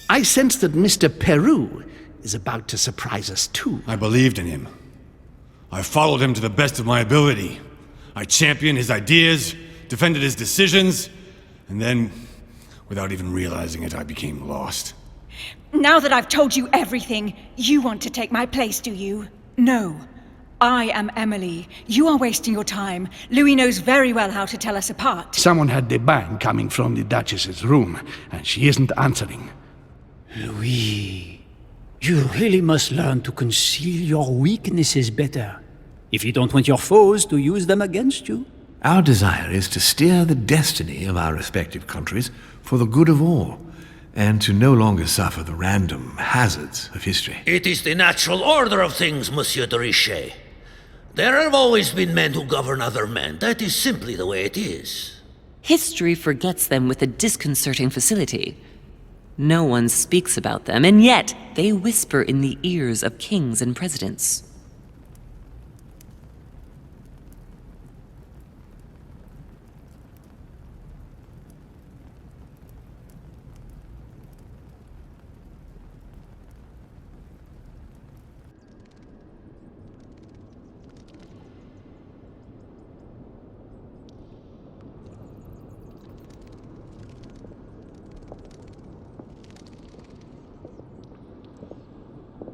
I sense that Mr. Peru is about to surprise us too. I believed in him. I followed him to the best of my ability. I championed his ideas, defended his decisions, and then, without even realizing it, I became lost. Now that I've told you everything, you want to take my place, do you? No. I am Emily. You are wasting your time. Louis knows very well how to tell us apart. Someone had the bang coming from the Duchess's room, and she isn't answering. Louis, you really must learn to conceal your weaknesses better, if you don't want your foes to use them against you. Our desire is to steer the destiny of our respective countries for the good of all, and to no longer suffer the random hazards of history. It is the natural order of things, Monsieur de Richet. There have always been men who govern other men. That is simply the way it is. History forgets them with a disconcerting facility. No one speaks about them, and yet they whisper in the ears of kings and presidents.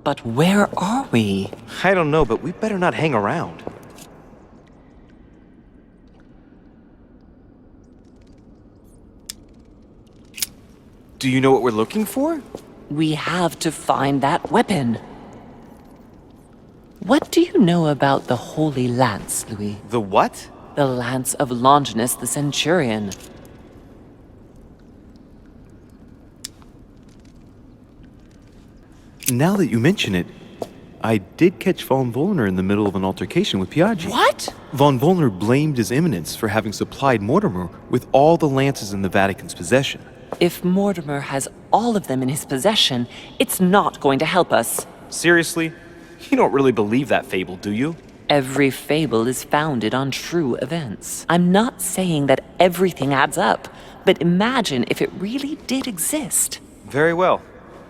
But where are we? I don't know, but we better not hang around. Do you know what we're looking for? We have to find that weapon. What do you know about the Holy Lance, Louis? The what? The Lance of Longinus the Centurion. Now that you mention it, I did catch Von Wollner in the middle of an altercation with Piaggi. What? Von Wollner blamed His Eminence for having supplied Mortimer with all the lances in the Vatican's possession. If Mortimer has all of them in his possession, it's not going to help us. Seriously? You don't really believe that fable, do you? Every fable is founded on true events. I'm not saying that everything adds up, but imagine if it really did exist. Very well.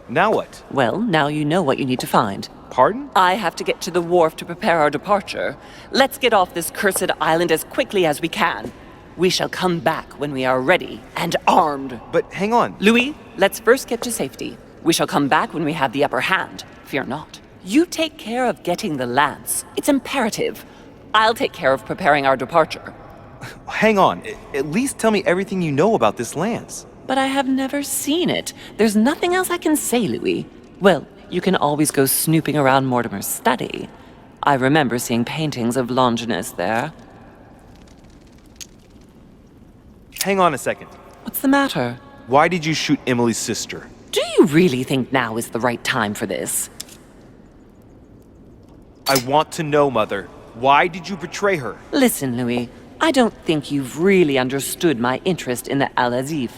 Now what? Well, now you know what you need to find. Pardon? I have to get to the wharf to prepare our departure. Let's get off this cursed island as quickly as we can. We shall come back when we are ready and armed. But hang on. Louis, let's first get to safety. We shall come back when we have the upper hand. Fear not. You take care of getting the lance. It's imperative. I'll take care of preparing our departure. Hang on. At least tell me everything you know about this lance. But I have never seen it. There's nothing else I can say, Louis. Well, you can always go snooping around Mortimer's study. I remember seeing paintings of Longinus there. Hang on a second. What's the matter? Why did you shoot Emily's sister? Do you really think now is the right time for this? I want to know, Mother. Why did you betray her? Listen, Louis. I don't think you've really understood my interest in the Al-Azif.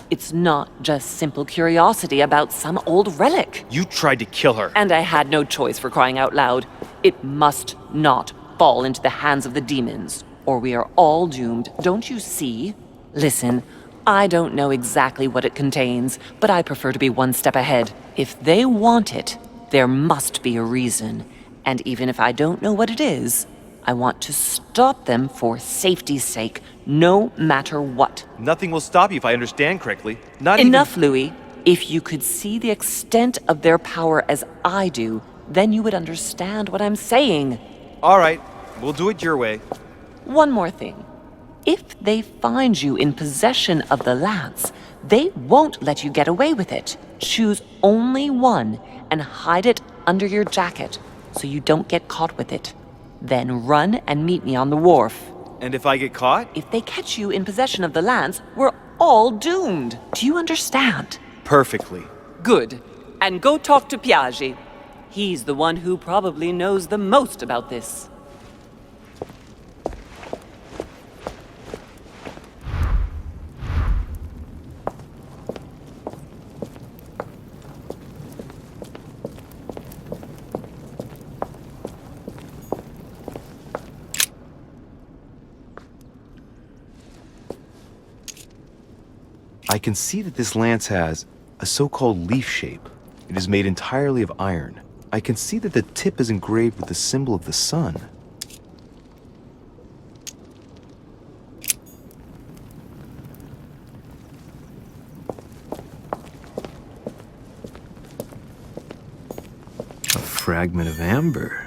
It's not just simple curiosity about some old relic. You tried to kill her. And I had no choice, for crying out loud. It must not fall into the hands of the demons, or we are all doomed, don't you see? Listen, I don't know exactly what it contains, but I prefer to be one step ahead. If they want it, there must be a reason. And even if I don't know what it is, I want to stop them for safety's sake, no matter what. Nothing will stop you if I understand correctly. Not Enough, Louis. If you could see the extent of their power as I do, then you would understand what I'm saying. All right, we'll do it your way. One more thing. If they find you in possession of the lance, they won't let you get away with it. Choose only one and hide it under your jacket so you don't get caught with it. Then run and meet me on the wharf. And if I get caught? If they catch you in possession of the lance, we're all doomed. Do you understand? Perfectly. Good. And go talk to Piaggi. He's the one who probably knows the most about this. I can see that this lance has A so-called leaf shape. It is made entirely of iron. I can see that the tip is engraved with the symbol of the sun. A fragment of amber.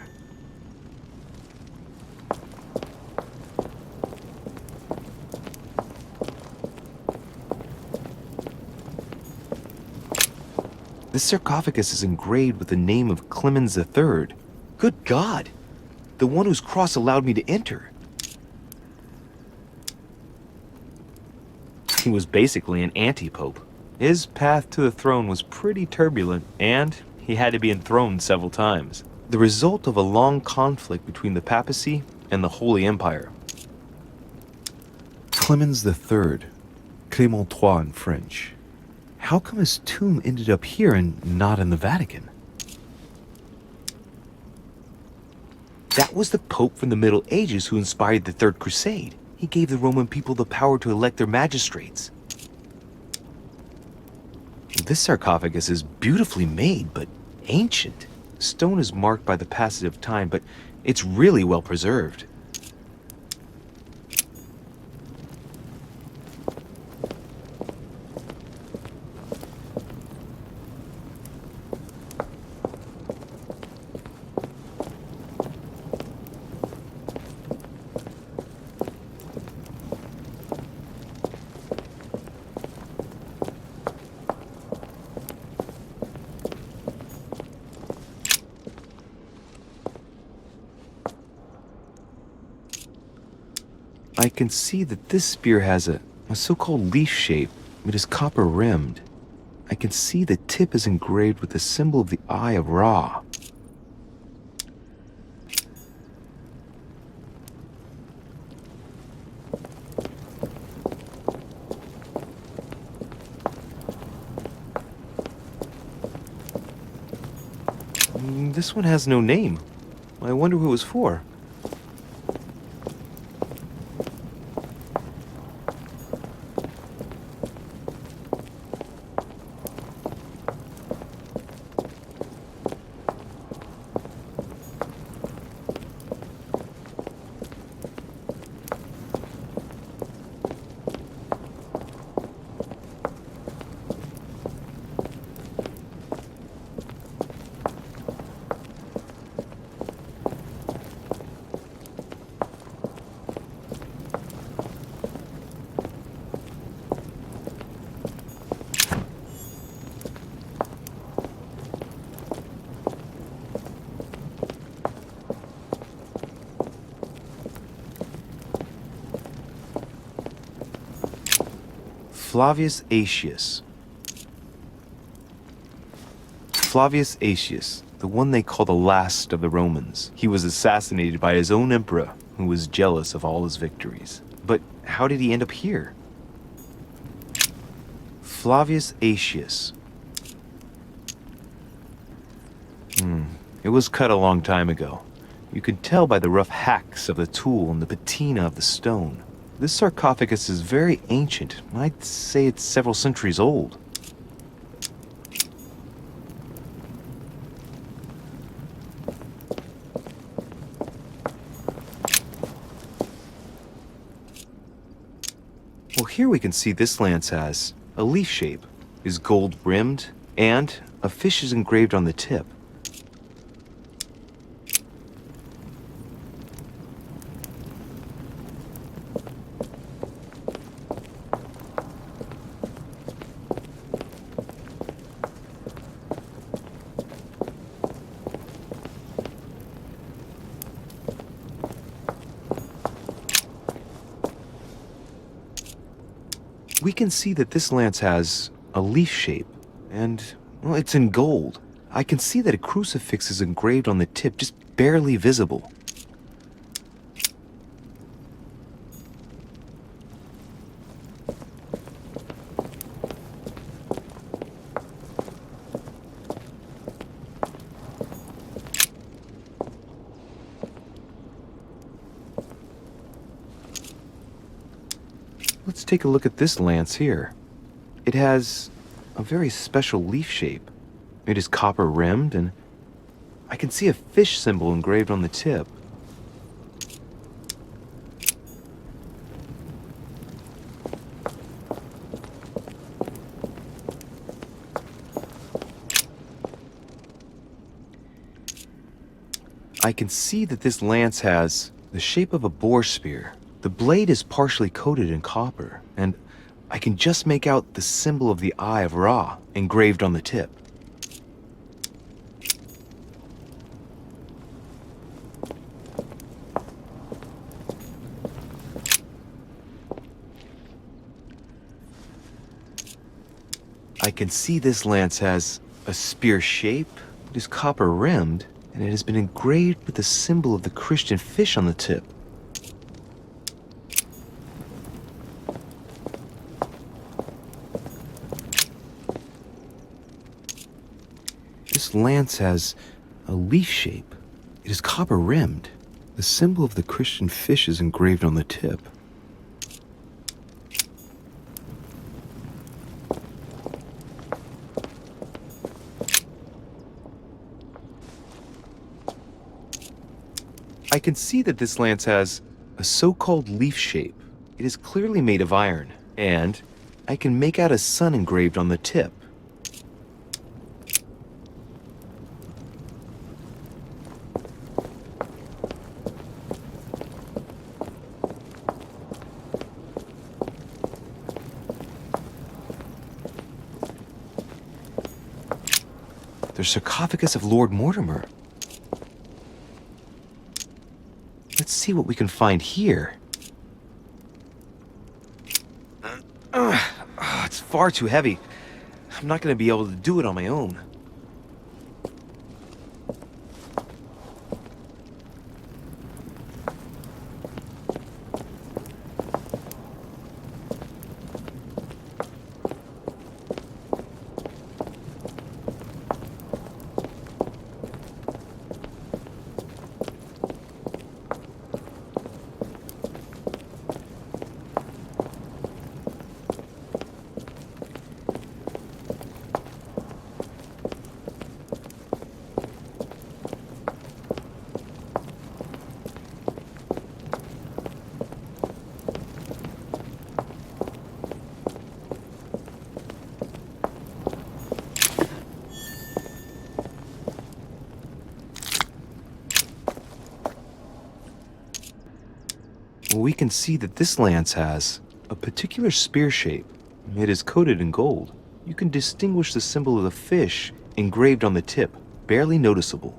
This sarcophagus is engraved with the name of Clemens III. Good God! The one whose cross allowed me to enter. He was basically an anti-pope. His path to the throne was pretty turbulent, and he had to be enthroned several times. The result of a long conflict between the papacy and the Holy Empire. Clemens III, Clément III in French. How come his tomb ended up here and not in the Vatican? That was the Pope from the Middle Ages who inspired the Third Crusade. He gave the Roman people the power to elect their magistrates. This sarcophagus is beautifully made, but ancient. Stone is marked by the passage of time, but it's really well preserved. I can see that this spear has a so-called leaf shape. It is copper rimmed. I can see the tip is engraved with the symbol of the Eye of Ra. This one has no name. I wonder who it was for. Flavius Aetius. Flavius Aetius, the one they call the last of the Romans. He was assassinated by his own emperor, who was jealous of all his victories. But how did he end up here? Flavius Aetius. It was cut a long time ago. You could tell by the rough hacks of the tool and the patina of the stone. This sarcophagus is very ancient. I'd say it's several centuries old. Well, here we can see this lance has a leaf shape, is gold rimmed, and a fish is engraved on the tip. We can see that this lance has a leaf shape, and, well, it's in gold. I can see that a crucifix is engraved on the tip, just barely visible. Let's take a look at this lance here. It has a very special leaf shape. It is copper-rimmed, and I can see a fish symbol engraved on the tip. I can see that this lance has the shape of a boar spear. The blade is partially coated in copper, and I can just make out the symbol of the Eye of Ra engraved on the tip. I can see this lance has a spear shape, it is copper-rimmed, and it has been engraved with the symbol of the Christian fish on the tip. This lance has a leaf shape. It is copper-rimmed. The symbol of the Christian fish is engraved on the tip. I can see that this lance has a so-called leaf shape. It is clearly made of iron, and I can make out a sun engraved on the tip. The sarcophagus of Lord Mortimer. Let's see what we can find here. It's far too heavy. I'm not going to be able to do it on my own. We can see that this lance has a particular spear shape. It is coated in gold. You can distinguish the symbol of the fish engraved on the tip, barely noticeable.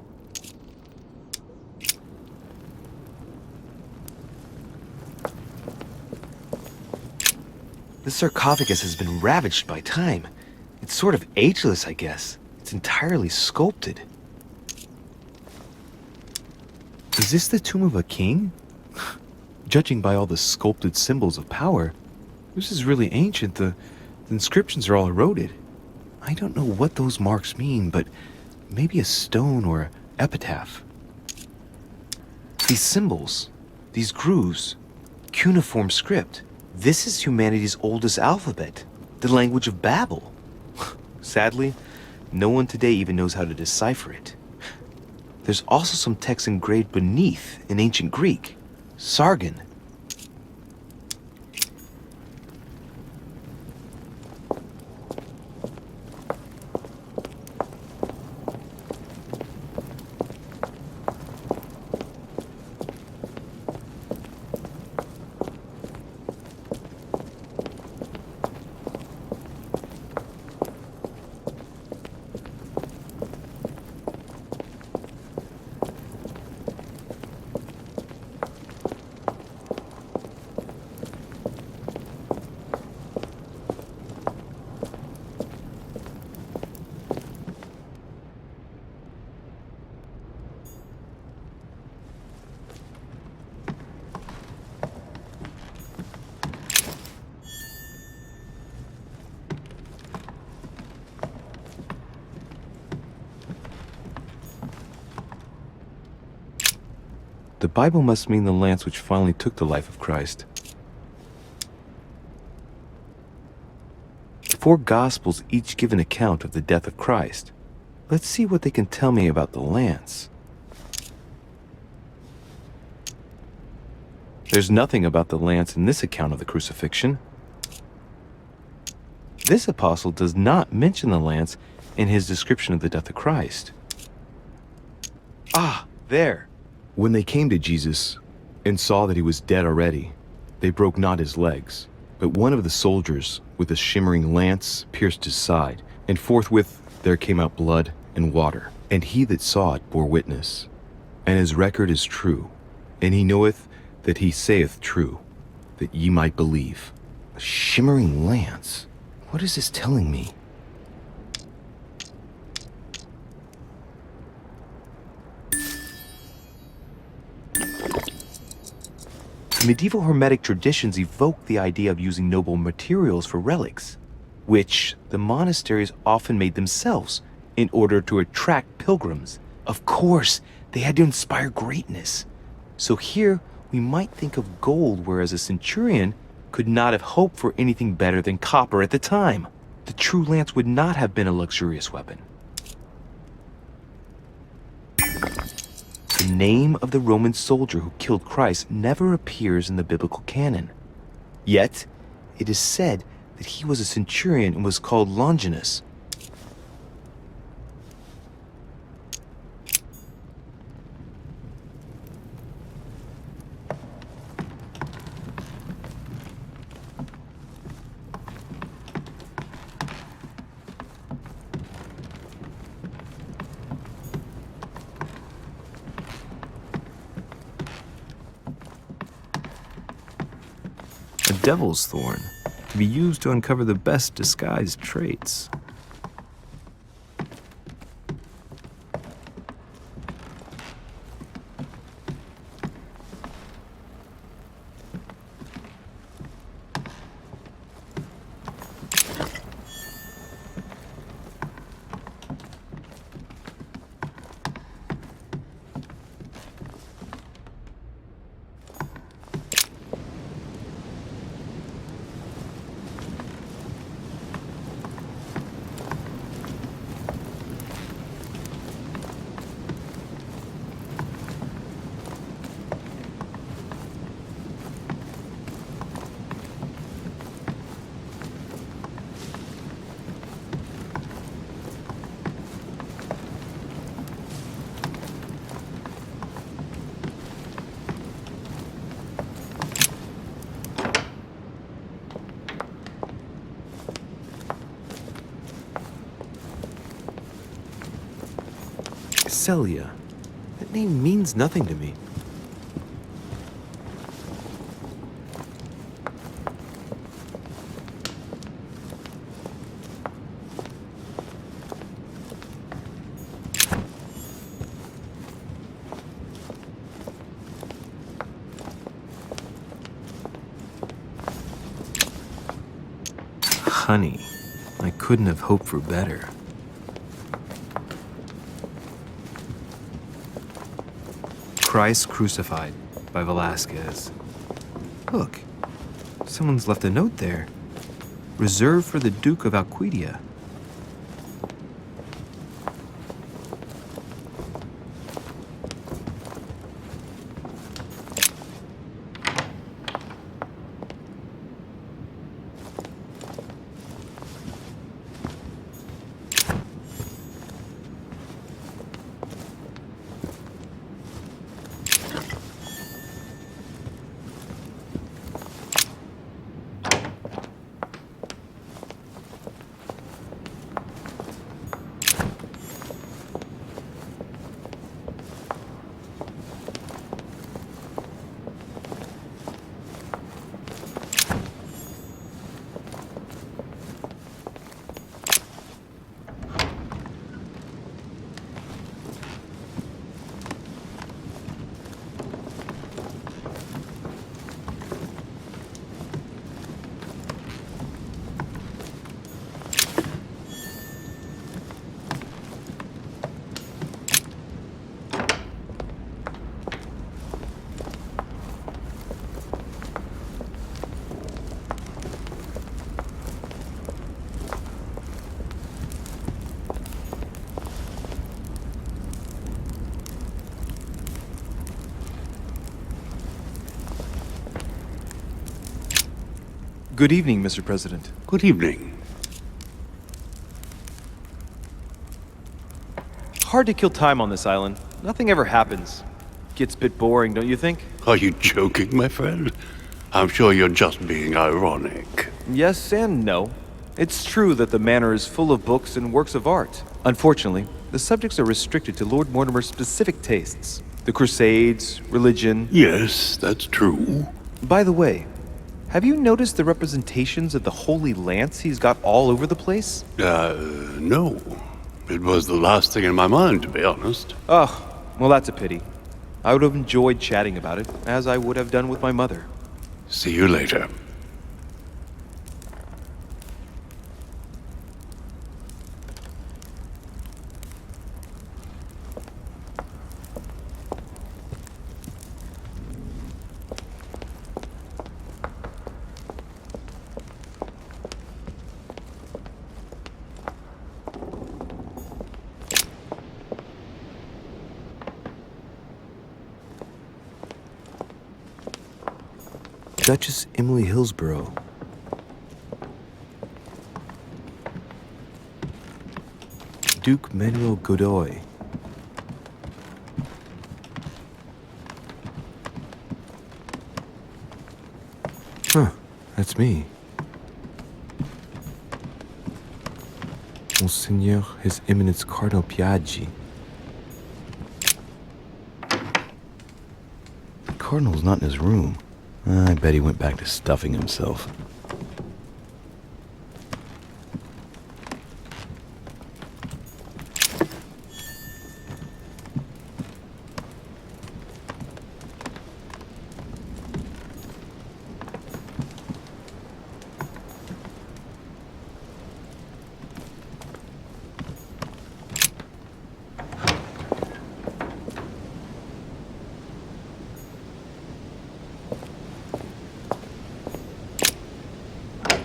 This sarcophagus has been ravaged by time. It's sort of ageless, I guess. It's entirely sculpted. Is this the tomb of a king? Judging by all the sculpted symbols of power, this is really ancient. The inscriptions are all eroded. I don't know what those marks mean, but maybe a stone or epitaph. These symbols, these grooves, cuneiform script. This is humanity's oldest alphabet, the language of Babel. Sadly, no one today even knows how to decipher it. There's also some text engraved beneath in ancient Greek. Sargon. The Bible must mean the lance which finally took the life of Christ. If 4 Gospels each give an account of the death of Christ. Let's see what they can tell me about the lance. There's nothing about the lance in this account of the crucifixion. This apostle does not mention the lance in his description of the death of Christ. Ah, there. When they came to Jesus and saw that he was dead already, they broke not his legs, but one of the soldiers with a shimmering lance pierced his side, and forthwith there came out blood and water. And he that saw it bore witness, and his record is true, and he knoweth that he saith true, that ye might believe. A shimmering lance? What is this telling me? Medieval Hermetic traditions evoke the idea of using noble materials for relics, which the monasteries often made themselves in order to attract pilgrims. Of course, they had to inspire greatness. So here, we might think of gold, whereas a centurion could not have hoped for anything better than copper at the time. The true lance would not have been a luxurious weapon. The name of the Roman soldier who killed Christ never appears in the biblical canon. Yet, it is said that he was a centurion and was called Longinus. A devil's thorn can be used to uncover the best disguised traits. Celia. That name means nothing to me. Honey, I couldn't have hoped for better. Christ Crucified by Velasquez. Look, someone's left a note there. Reserved for the Duke of Alcudia. Good evening, Mr. President. Good evening. Hard to kill time on this island. Nothing ever happens. Gets a bit boring, don't you think? Are you joking, my friend? I'm sure you're just being ironic. Yes and no. It's true that the manor is full of books and works of art. Unfortunately, the subjects are restricted to Lord Mortimer's specific tastes. The Crusades, religion... Yes, that's true. By the way, have you noticed the representations of the Holy Lance he's got all over the place? No. It was the last thing in my mind, to be honest. Oh, well that's a pity. I would have enjoyed chatting about it, as I would have done with my mother. See you later. Duchess Emily Hillsborough. Duke Manuel Godoy. Huh, that's me. Monseigneur His Eminence Cardinal Piaggi. The Cardinal's not in his room. I bet he went back to stuffing himself.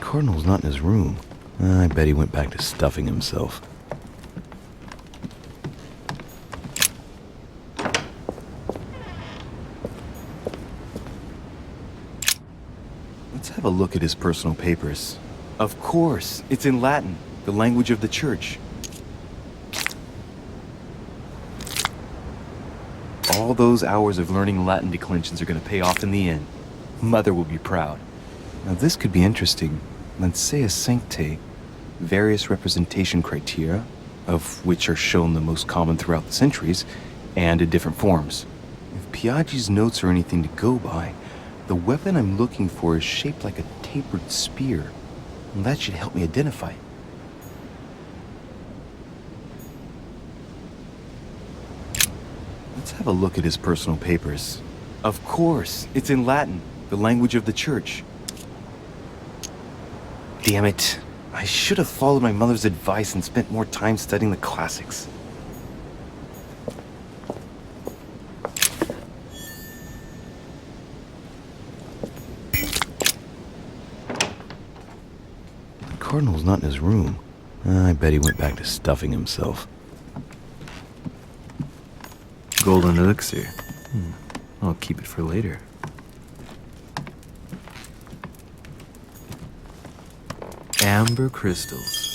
Cardinal's not in his room. I bet he went back to stuffing himself. Let's have a look at his personal papers. Of course, it's in Latin, the language of the Church. All those hours of learning Latin declensions are going to pay off in the end. Mother will be proud. Now this could be interesting. Let's say a sancte, various representation criteria, of which are shown the most common throughout the centuries, and in different forms. If Piaggi's notes are anything to go by, the weapon I'm looking for is shaped like a tapered spear. And that should help me identify it. Let's have a look at his personal papers. Of course, it's in Latin, the language of the Church. Damn it. I should have followed my mother's advice and spent more time studying the classics. The Cardinal's not in his room. I bet he went back to stuffing himself. Golden elixir. I'll keep it for later. Amber crystals.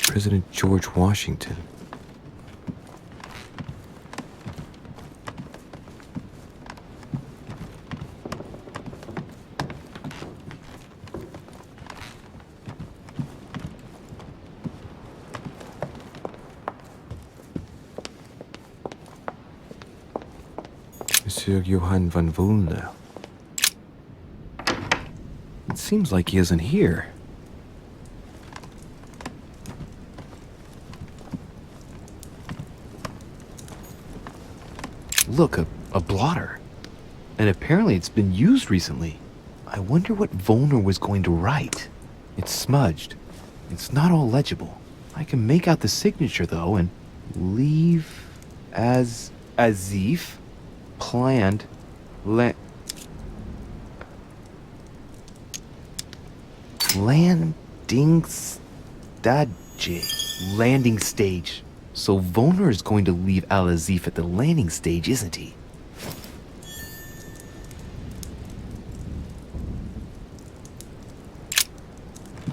President George Washington. Monsieur Johann von Wulner. It seems like he isn't here. Look, a blotter. And apparently it's been used recently. I wonder what Wulner was going to write. It's smudged. It's not all legible. I can make out the signature, though, and leave as if planned landing stage. So Volner is going to leave Al-Azif at the landing stage, isn't he?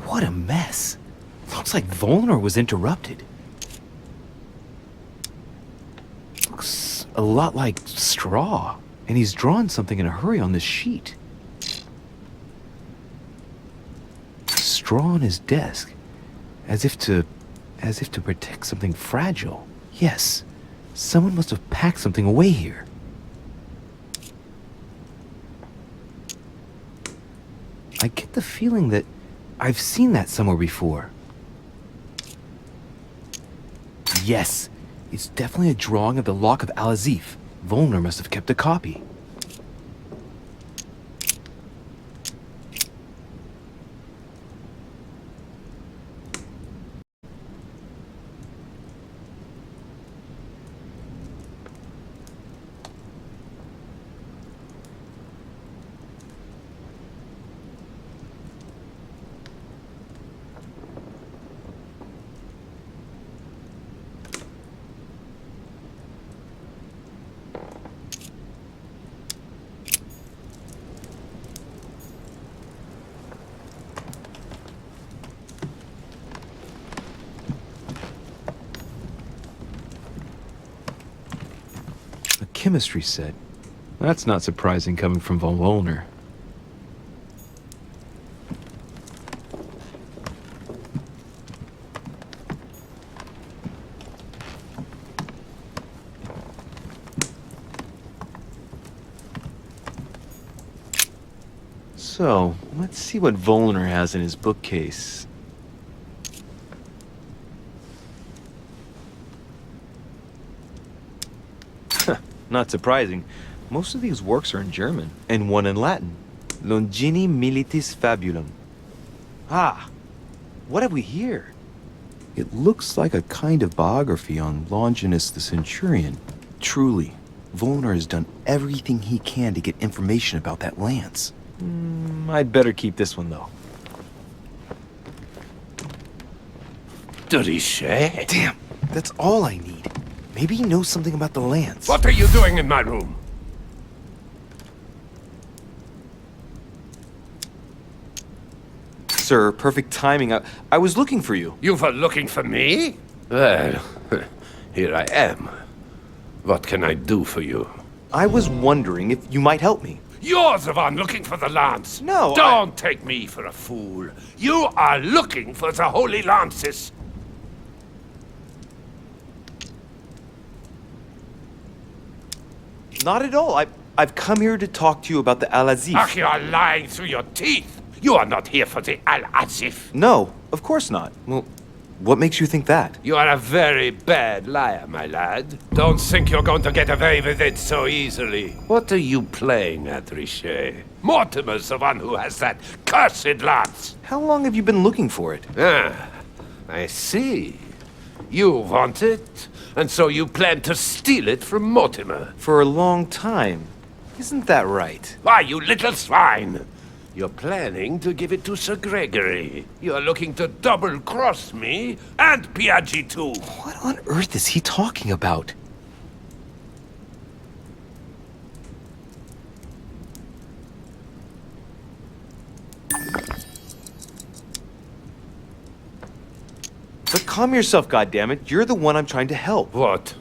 What a mess. Looks like Volner was interrupted. Looks a lot like straw, and he's drawn something in a hurry on this sheet. Straw on his desk, as if to protect something fragile. Yes, someone must have packed something away here. I get the feeling that I've seen that somewhere before. Yes, it's definitely a drawing of the lock of Al-Azif. Volner must have kept a copy. Chemistry set. That's not surprising coming from von Volner. So, let's see what Volner has in his bookcase. Not surprising. Most of these works are in German, and one in Latin. Longini Militis Fabulum. Ah, what have we here? It looks like a kind of biography on Longinus the Centurion. Truly, Volner has done everything he can to get information about that lance. I'd better keep this one, though. Richet? Damn, that's all I need. Maybe he knows something about the lance. What are you doing in my room? Sir, perfect timing. I was looking for you. You were looking for me? Well, here I am. What can I do for you? I was wondering if you might help me. You're the one looking for the lance. No, Don't take me for a fool. You are looking for the holy lances. Not at all. I've come here to talk to you about the Al-Azif. Ach, you are lying through your teeth. You are not here for the Al-Azif. No, of course not. Well, what makes you think that? You are a very bad liar, my lad. Don't think you're going to get away with it so easily. What are you playing at, Richet? Mortimer's the one who has that cursed lance. How long have you been looking for it? Ah, I see. You want it, and so you plan to steal it from Mortimer. For a long time. Isn't that right? Why, you little swine! You're planning to give it to Sir Gregory. You're looking to double-cross me and Piaggi too. What on earth is he talking about? But calm yourself, goddammit. You're the one I'm trying to help. What?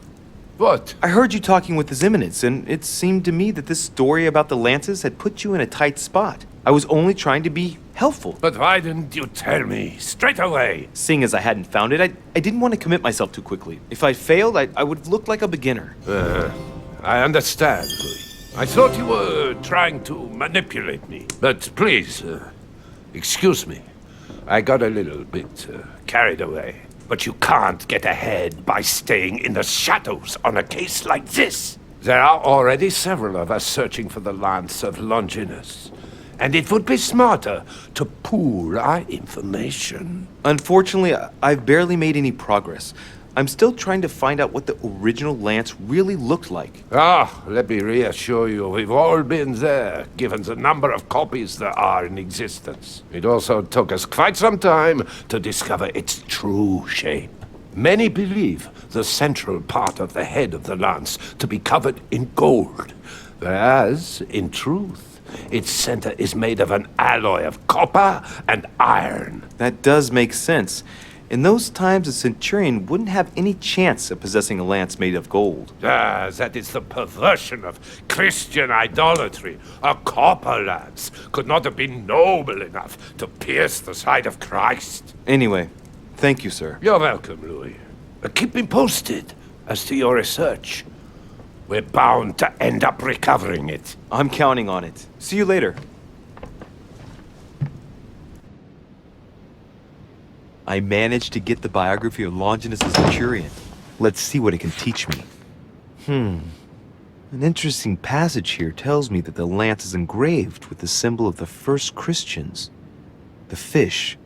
What? I heard you talking with His Eminence, and it seemed to me that this story about the lances had put you in a tight spot. I was only trying to be helpful. But why didn't you tell me straight away? Seeing as I hadn't found it, I didn't want to commit myself too quickly. If I failed, I would look like a beginner. I understand, Louis. I thought you were trying to manipulate me. But please, excuse me. I got a little bit carried away. But you can't get ahead by staying in the shadows on a case like this. There are already several of us searching for the lance of Longinus. And it would be smarter to pool our information. Unfortunately, I've barely made any progress. I'm still trying to find out what the original lance really looked like. Ah, let me reassure you, we've all been there, given the number of copies there are in existence. It also took us quite some time to discover its true shape. Many believe the central part of the head of the lance to be covered in gold, whereas, in truth, its center is made of an alloy of copper and iron. That does make sense. In those times, a centurion wouldn't have any chance of possessing a lance made of gold. Ah, that is the perversion of Christian idolatry. A copper lance could not have been noble enough to pierce the side of Christ. Anyway, thank you, sir. You're welcome, Louis. Keep me posted as to your research. We're bound to end up recovering it. I'm counting on it. See you later. I managed to get the biography of Longinus the Centurion. Let's see what it can teach me. An interesting passage here tells me that the lance is engraved with the symbol of the first Christians, the fish.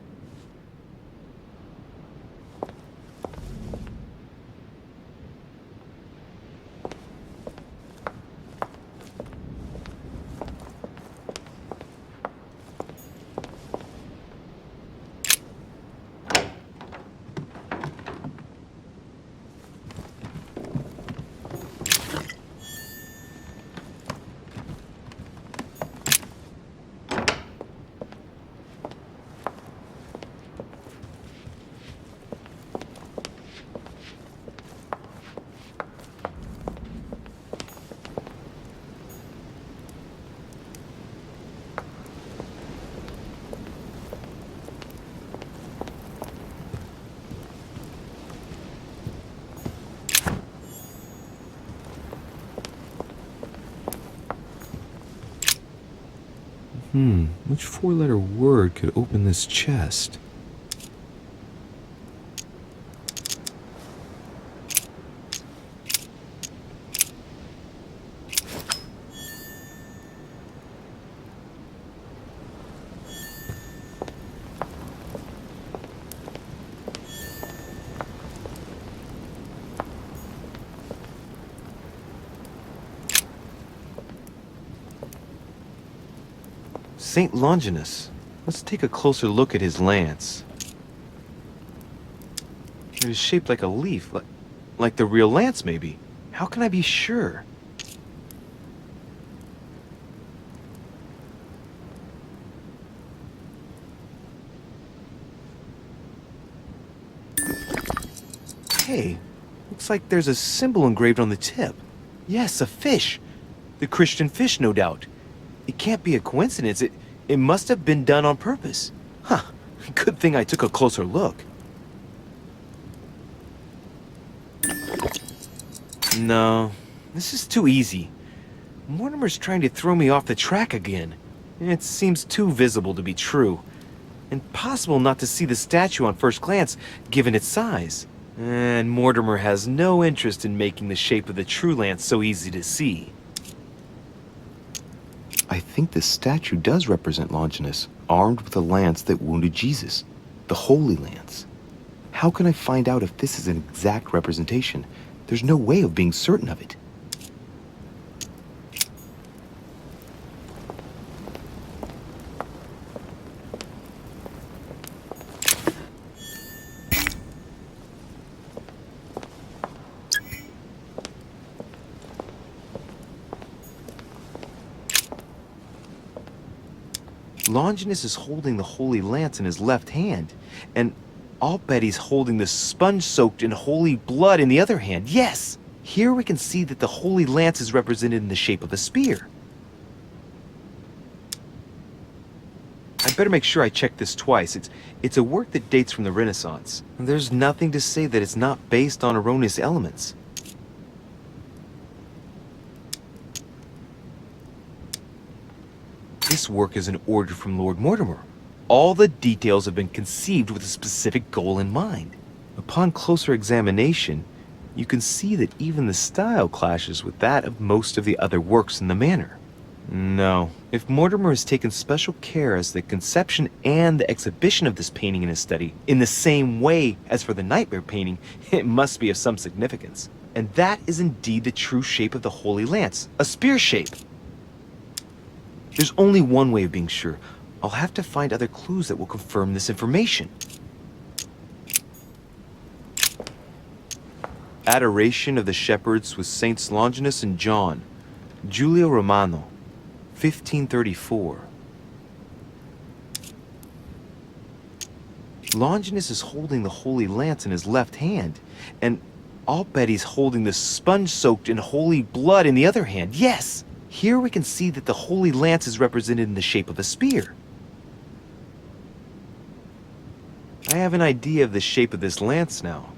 Which four-letter word could open this chest? Saint Longinus. Let's take a closer look at his lance. It is shaped like a leaf, like the real lance, maybe. How can I be sure? Hey, looks like there's a symbol engraved on the tip. Yes, a fish. The Christian fish, no doubt. It can't be a coincidence. It must have been done on purpose. Huh. Good thing I took a closer look. No, this is too easy. Mortimer's trying to throw me off the track again. It seems too visible to be true. Impossible not to see the statue on first glance, given its size. And Mortimer has no interest in making the shape of the true lance so easy to see. I think this statue does represent Longinus, armed with a lance that wounded Jesus, the Holy Lance. How can I find out if this is an exact representation? There's no way of being certain of it. Longinus is holding the Holy Lance in his left hand, and I'll bet he's holding the sponge soaked in holy blood in the other hand. Yes! Here we can see that the Holy Lance is represented in the shape of a spear. I'd better make sure I check this twice. It's a work that dates from the Renaissance, and there's nothing to say that it's not based on erroneous elements. This work is an order from Lord Mortimer. All the details have been conceived with a specific goal in mind. Upon closer examination, you can see that even the style clashes with that of most of the other works in the manor. No. If Mortimer has taken special care as the conception and the exhibition of this painting in his study, in the same way as for the nightmare painting, it must be of some significance. And that is indeed the true shape of the Holy Lance, a spear shape. There's only one way of being sure. I'll have to find other clues that will confirm this information. Adoration of the Shepherds with Saints Longinus and John, Giulio Romano, 1534. Longinus is holding the Holy Lance in his left hand, and I'll bet he's holding the sponge soaked in holy blood in the other hand. Yes! Here we can see that the Holy Lance is represented in the shape of a spear. I have an idea of the shape of this lance now.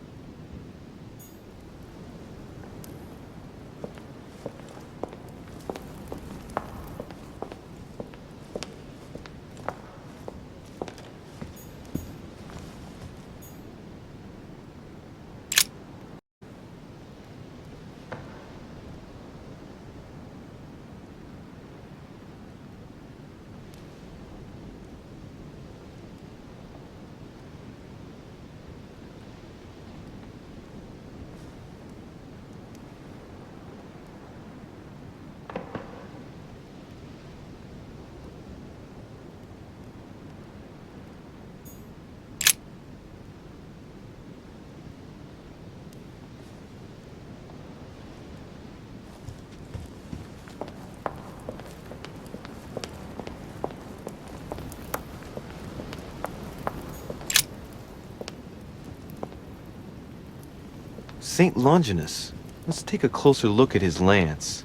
Saint Longinus. Let's take a closer look at his lance.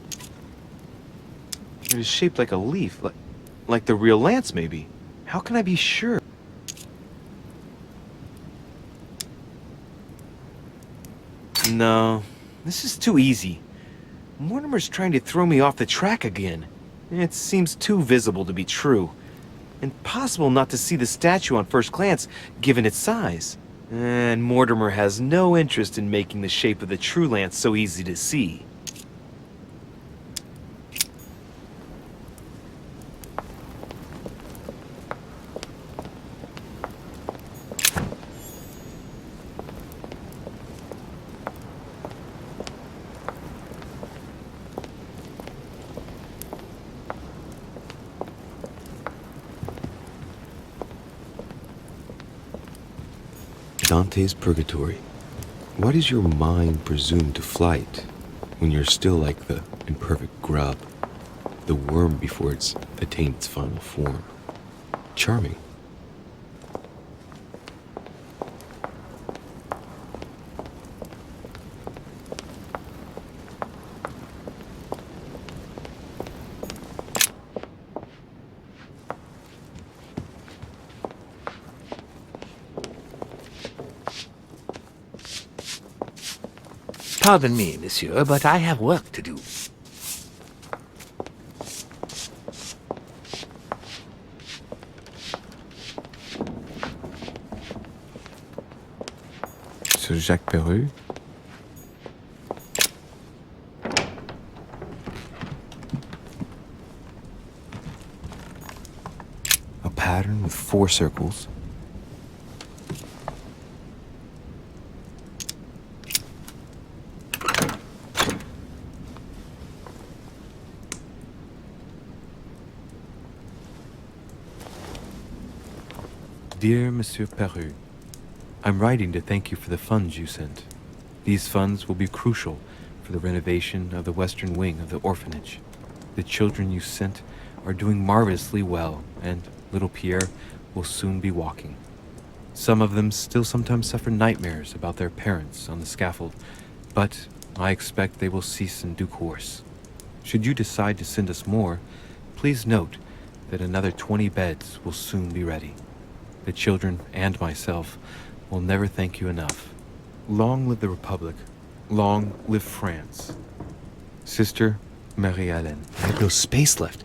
It is shaped like a leaf, like the real lance, maybe. How can I be sure? No, this is too easy. Mortimer's trying to throw me off the track again. It seems too visible to be true. Impossible not to see the statue on first glance, given its size. And Mortimer has no interest in making the shape of the true lance so easy to see. Dante's Purgatory. Why does your mind presume to flight when you're still like the imperfect grub, the worm before it's attained its final form? Charming. Pardon me, monsieur, but I have work to do. Sir Jacques Perru? A pattern with 4 circles. Dear Monsieur Perru, I'm writing to thank you for the funds you sent. These funds will be crucial for the renovation of the western wing of the orphanage. The children you sent are doing marvelously well, and little Pierre will soon be walking. Some of them still sometimes suffer nightmares about their parents on the scaffold, but I expect they will cease in due course. Should you decide to send us more, please note that another 20 beds will soon be ready. The children and myself will never thank you enough. Long live the Republic. Long live France. Sister Marie-Hélène. I have no space left.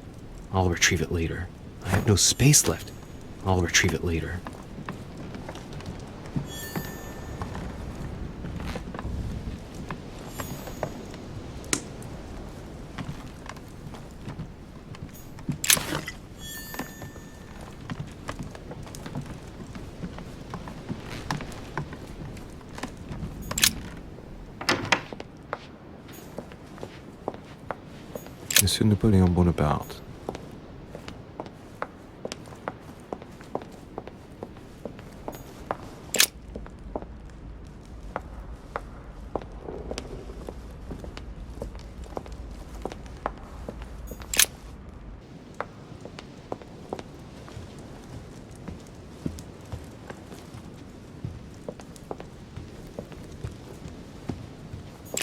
I'll retrieve it later. I have no space left. I'll retrieve it later. Monsieur Napoleon Bonaparte.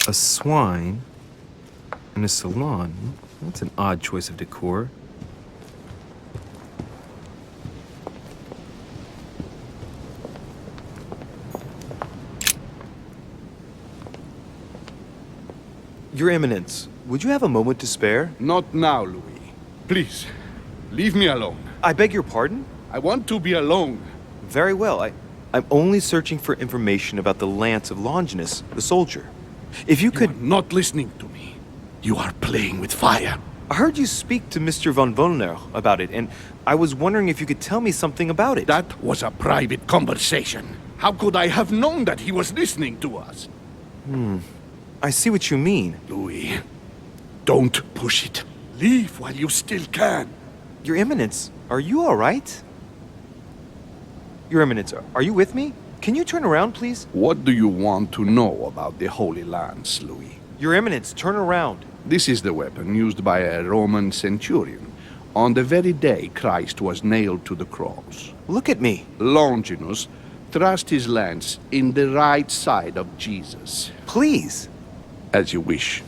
A swine in a salon? That's an odd choice of decor. Your Eminence, would you have a moment to spare? Not now, Louis. Please, leave me alone. I beg your pardon? I want to be alone. Very well. I'm only searching for information about the lance of Longinus, the soldier. If you could... You are not listening to me. You are playing with fire. I heard you speak to Mr. von Wollner about it, and I was wondering if you could tell me something about it. That was a private conversation. How could I have known that he was listening to us? I see what you mean. Louis, don't push it. Leave while you still can. Your Eminence, are you all right? Your Eminence, are you with me? Can you turn around, please? What do you want to know about the Holy Lance, Louis? Your Eminence, turn around. This is the weapon used by a Roman centurion on the very day Christ was nailed to the cross. Look at me. Longinus thrust his lance in the right side of Jesus. Please. As you wish.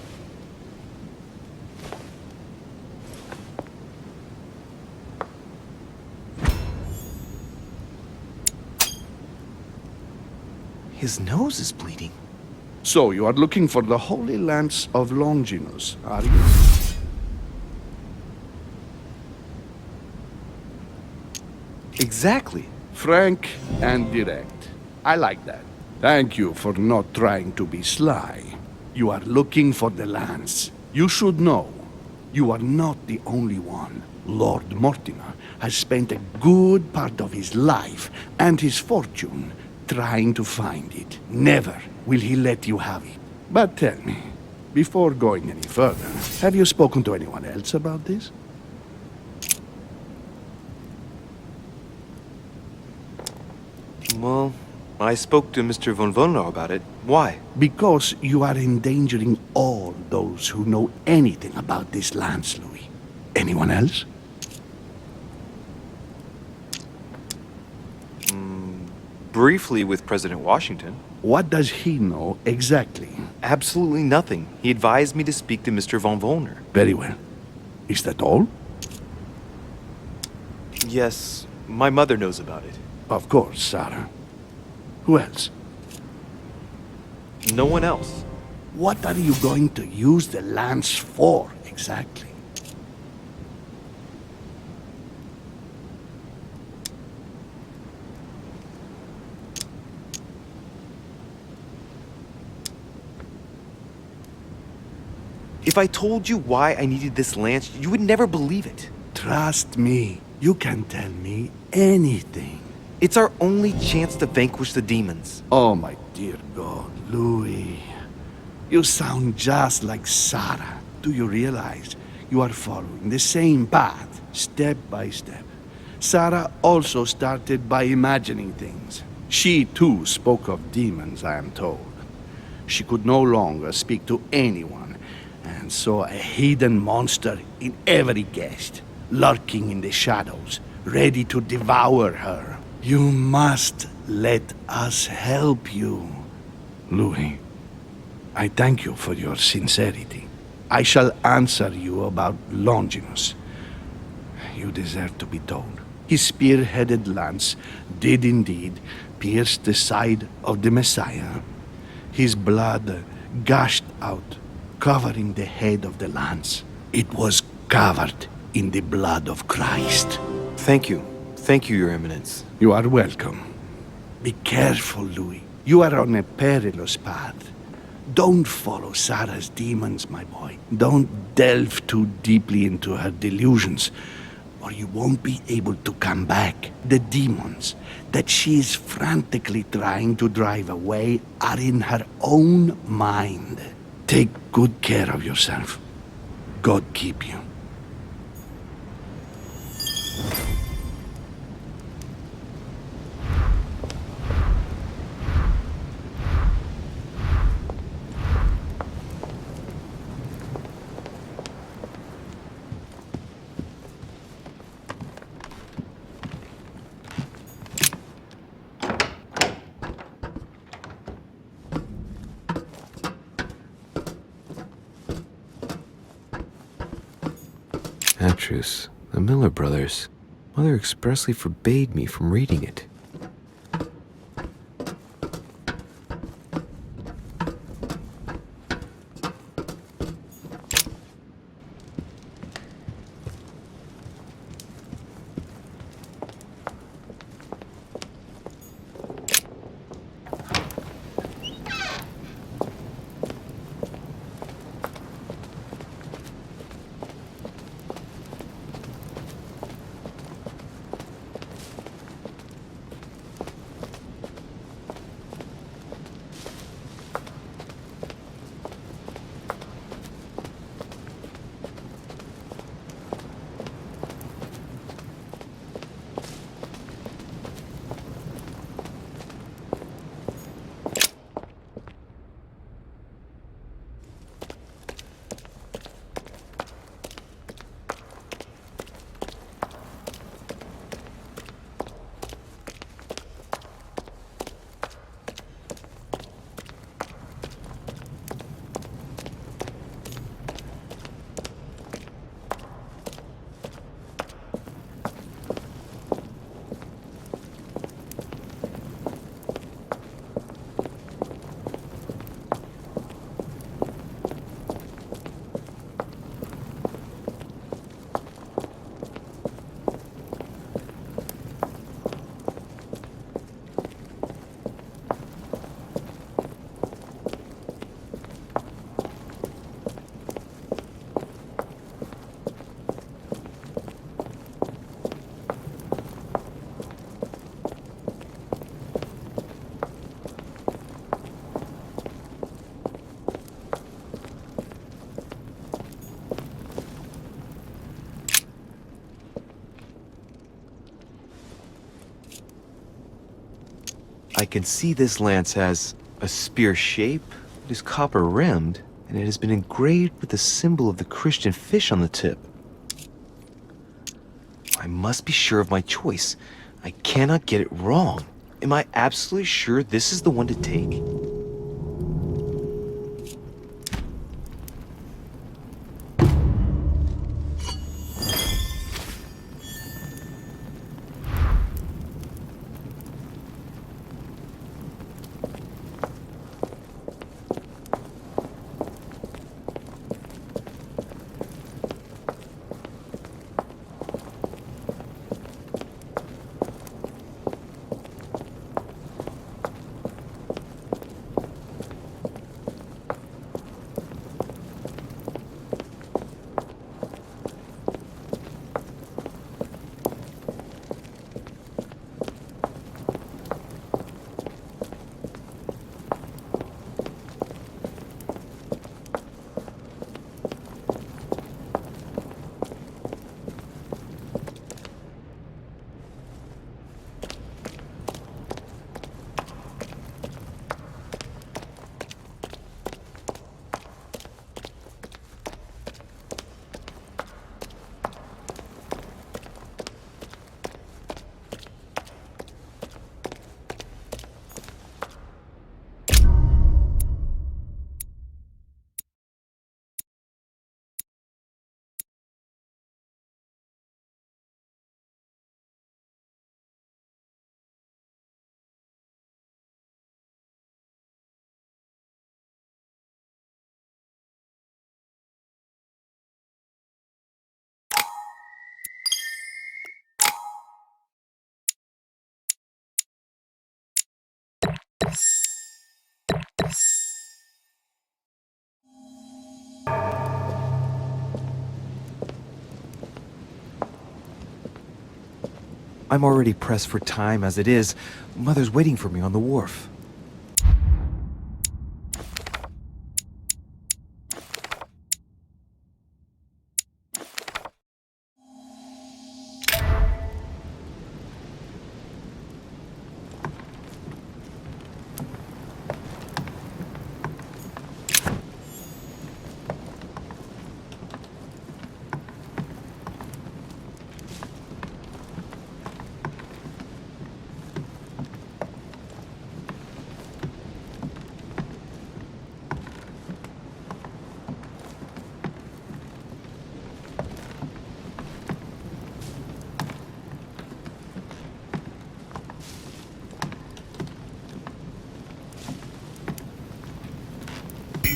His nose is bleeding. So you are looking for the Holy Lance of Longinus, are you? Exactly. Frank and direct. I like that. Thank you for not trying to be sly. You are looking for the lance. You should know, you are not the only one. Lord Mortimer has spent a good part of his life and his fortune trying to find it. Never will he let you have it. But tell me, before going any further, have you spoken to anyone else about this? Well, I spoke to Mr. von Wollner about it. Why? Because you are endangering all those who know anything about this lance, Louis. Anyone else? Briefly with President Washington. What does he know exactly? Absolutely nothing. He advised me to speak to Mr. von Wollner. Very well. Is that all? Yes, my mother knows about it. Of course, Sarah. Who else? No one else. What are you going to use the lance for, exactly? If I told you why I needed this lance, you would never believe it. Trust me. You can tell me anything. It's our only chance to vanquish the demons. Oh, my dear God, Louis. You sound just like Sarah. Do you realize you are following the same path, step by step? Sarah also started by imagining things. She, too, spoke of demons, I am told. She could no longer speak to anyone, and saw a hidden monster in every guest, lurking in the shadows, ready to devour her. You must let us help you. Louis, I thank you for your sincerity. I shall answer you about Longinus. You deserve to be told. His spear-headed lance did indeed pierce the side of the Messiah. His blood gushed out, covering the head of the lance. It was covered in the blood of Christ. Thank you. Thank you, Your Eminence. You are welcome. Be careful, Louis. You are on a perilous path. Don't follow Sarah's demons, my boy. Don't delve too deeply into her delusions, or you won't be able to come back. The demons that she is frantically trying to drive away are in her own mind. Take good care of yourself. God keep you. Abstruse, the Miller brothers. Mother expressly forbade me from reading it. I can see this lance has a spear shape, it is copper rimmed, and it has been engraved with the symbol of the Christian fish on the tip. I must be sure of my choice. I cannot get it wrong. Am I absolutely sure this is the one to take? I'm already pressed for time as it is. Mother's waiting for me on the wharf.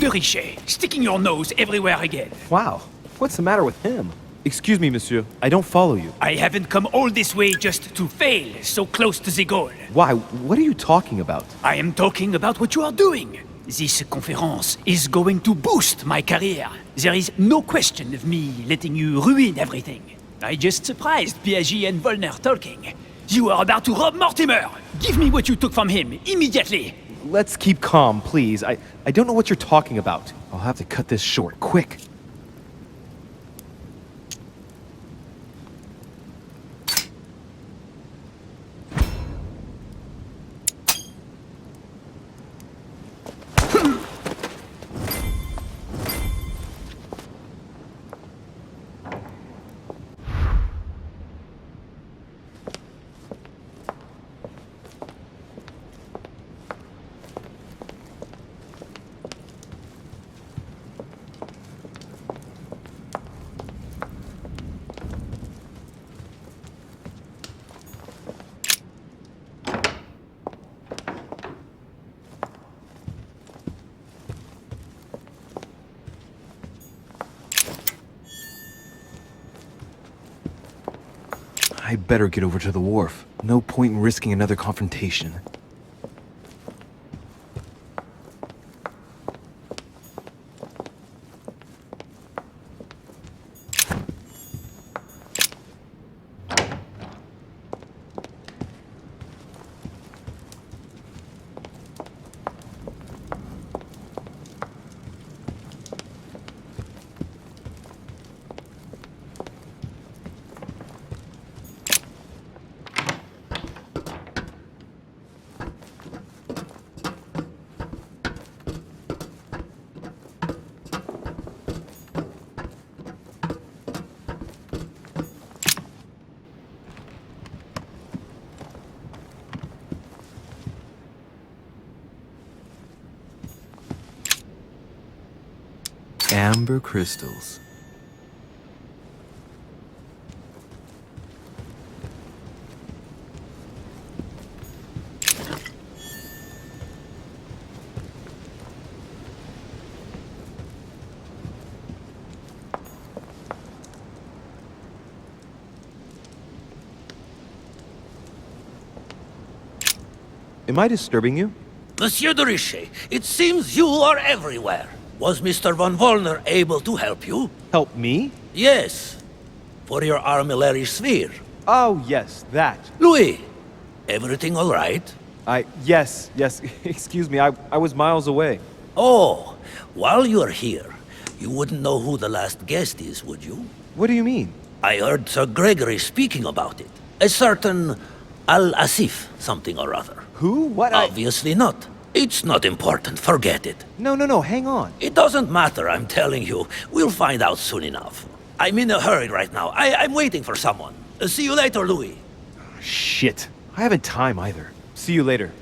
Monsieur Richet, sticking your nose everywhere again. Wow, what's the matter with him? Excuse me, monsieur. I don't follow you. I haven't come all this way just to fail so close to the goal. Why? What are you talking about? I am talking about what you are doing. This conference is going to boost my career. There is no question of me letting you ruin everything. I just surprised Piaget and Volner talking. You are about to rob Mortimer. Give me what you took from him, immediately. Let's keep calm, please. I don't know what you're talking about. I'll have to cut this short, quick. I better get over to the wharf. No point in risking another confrontation. Amber crystals. Am I disturbing you? Monsieur de Richet, it seems you are everywhere. Was Mr. von Wollner able to help you? Help me? Yes. For your armillary sphere. Oh, yes, that. Louis, everything all right? Yes. Excuse me, I was miles away. Oh, while you're here, you wouldn't know who the last guest is, would you? What do you mean? I heard Sir Gregory speaking about it. A certain Al-Asif something or other. Who? What? Obviously not. It's not important, forget it. No, hang on. It doesn't matter, I'm telling you. We'll find out soon enough. I'm in a hurry right now. I'm waiting for someone. See you later, Louis. Shit. I haven't time either. See you later.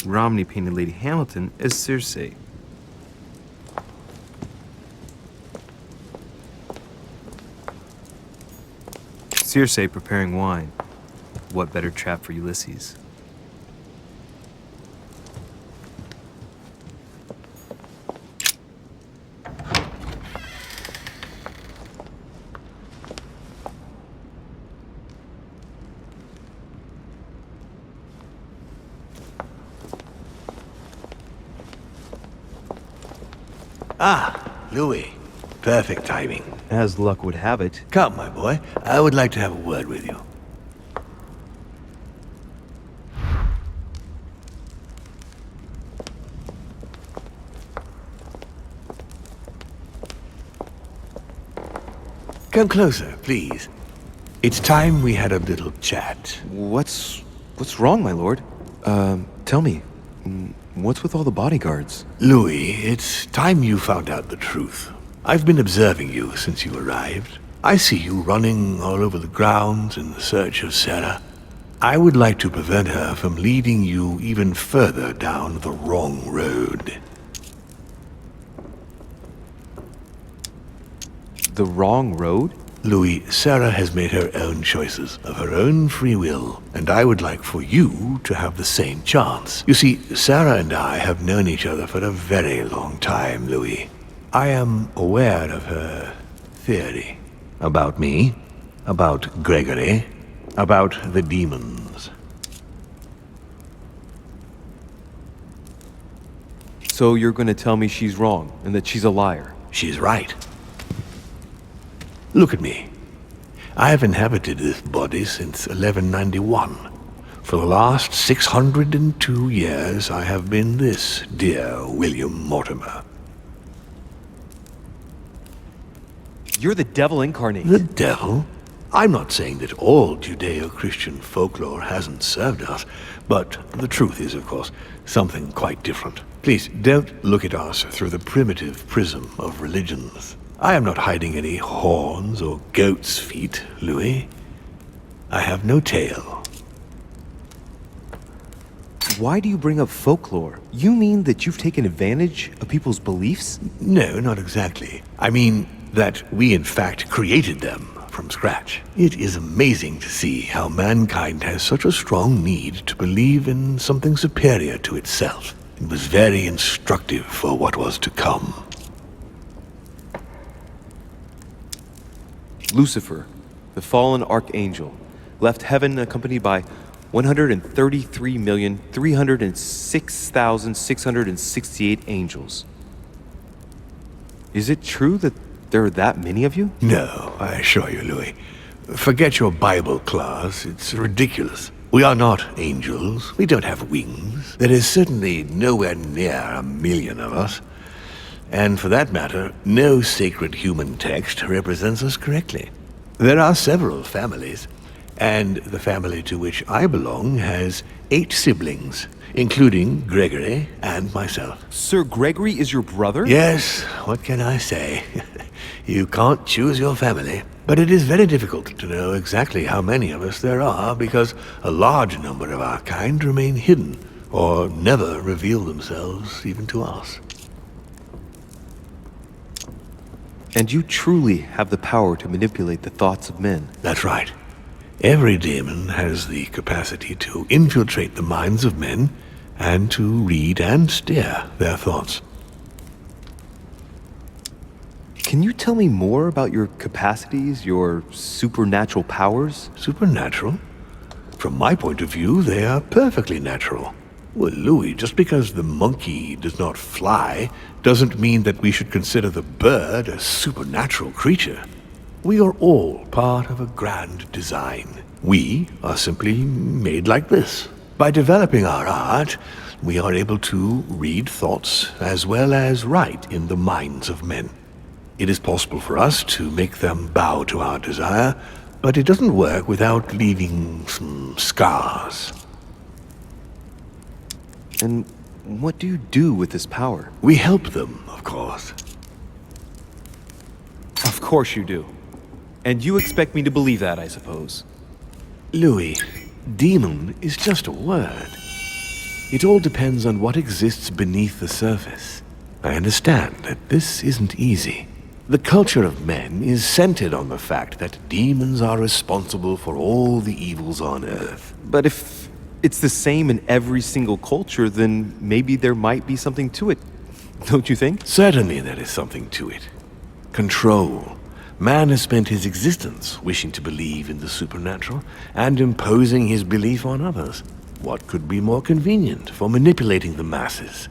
Romney painted Lady Hamilton as Circe. Circe preparing wine. What better trap for Ulysses? Ah, Louis. Perfect timing. As luck would have it. Come, my boy. I would like to have a word with you. Come closer, please. It's time we had a little chat. What's wrong, my lord? Tell me. What's with all the bodyguards? Louis, it's time you found out the truth. I've been observing you since you arrived. I see you running all over the grounds in the search of Sarah. I would like to prevent her from leading you even further down the wrong road. the wrong road? Louis, Sarah has made her own choices, of her own free will, and I would like for you to have the same chance. You see, Sarah and I have known each other for a very long time, Louis. I am aware of her theory. About me, about Gregory, about the demons. So you're going to tell me she's wrong, and that she's a liar? She's right. Look at me. I have inhabited this body since 1191. For the last 602 years, I have been this dear William Mortimer. You're the devil incarnate. The devil? I'm not saying that all Judeo-Christian folklore hasn't served us, but the truth is, of course, something quite different. Please, don't look at us through the primitive prism of religions. I am not hiding any horns or goat's feet, Louis. I have no tail. Why do you bring up folklore? You mean that you've taken advantage of people's beliefs? No, not exactly. I mean that we in fact created them from scratch. It is amazing to see how mankind has such a strong need to believe in something superior to itself. It was very instructive for what was to come. Lucifer, the fallen archangel, left heaven accompanied by 133,306,668 angels. Is it true that there are that many of you? No, I assure you, Louis. Forget your Bible class. It's ridiculous. We are not angels. We don't have wings. There is certainly nowhere near 1 million of us. And for that matter, no sacred human text represents us correctly. There are several families, and the family to which I belong has 8 siblings, including Gregory and myself. Sir Gregory is your brother? Yes, what can I say? You can't choose your family. But it is very difficult to know exactly how many of us there are, because a large number of our kind remain hidden, or never reveal themselves even to us. And you truly have the power to manipulate the thoughts of men. That's right. Every demon has the capacity to infiltrate the minds of men and to read and steer their thoughts. Can you tell me more about your capacities, your supernatural powers? Supernatural? From my point of view, they are perfectly natural. Well, Louis, just because the monkey does not fly doesn't mean that we should consider the bird a supernatural creature. We are all part of a grand design. We are simply made like this. By developing our art, we are able to read thoughts as well as write in the minds of men. It is possible for us to make them bow to our desire, but it doesn't work without leaving some scars. And what do you do with this power? We help them, of course. Of course you do. And you expect me to believe that, I suppose. Louis, demon is just a word. It all depends on what exists beneath the surface. I understand that this isn't easy. The culture of men is centered on the fact that demons are responsible for all the evils on Earth. But if it's the same in every single culture, then maybe there might be something to it. Don't you think? Certainly there is something to it. Control. Man has spent his existence wishing to believe in the supernatural and imposing his belief on others. What could be more convenient for manipulating the masses?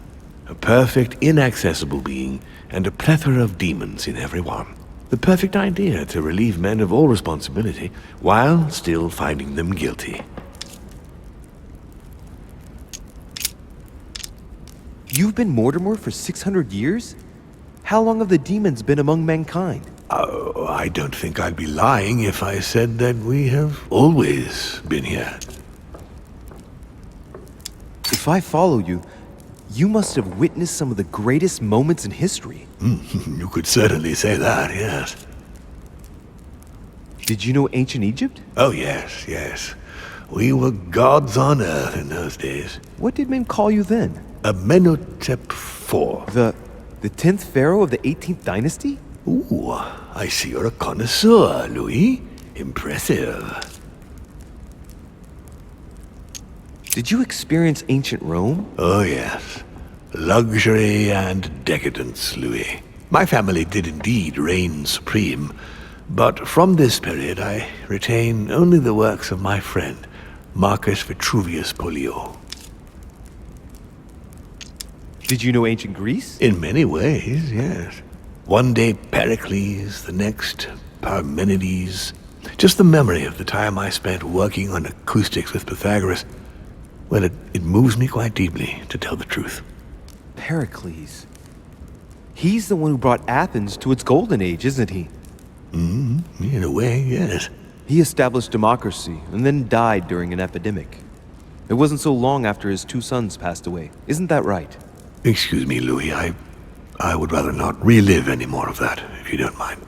A perfect, inaccessible being and a plethora of demons in every one. The perfect idea to relieve men of all responsibility while still finding them guilty. You've been Mortimer for 600 years? How long have the demons been among mankind? Oh, I don't think I'd be lying if I said that we have always been here. If I follow you, you must have witnessed some of the greatest moments in history. You could certainly say that, yes. Did you know ancient Egypt? Oh, yes, yes. We were gods on Earth in those days. What did men call you then? Amenhotep IV. The 10th pharaoh of the 18th dynasty? Ooh, I see you're a connoisseur, Louis. Impressive. Did you experience ancient Rome? Oh, yes. Luxury and decadence, Louis. My family did indeed reign supreme, but from this period I retain only the works of my friend, Marcus Vitruvius Pollio. Did you know ancient Greece? In many ways, yes. One day Pericles, the next Parmenides. Just the memory of the time I spent working on acoustics with Pythagoras, well, it moves me quite deeply, to tell the truth. Pericles. He's the one who brought Athens to its golden age, isn't he? In a way, yes. He established democracy and then died during an epidemic. It wasn't so long after his 2 sons passed away. Isn't that right? Excuse me, Louis. I would rather not relive any more of that, if you don't mind.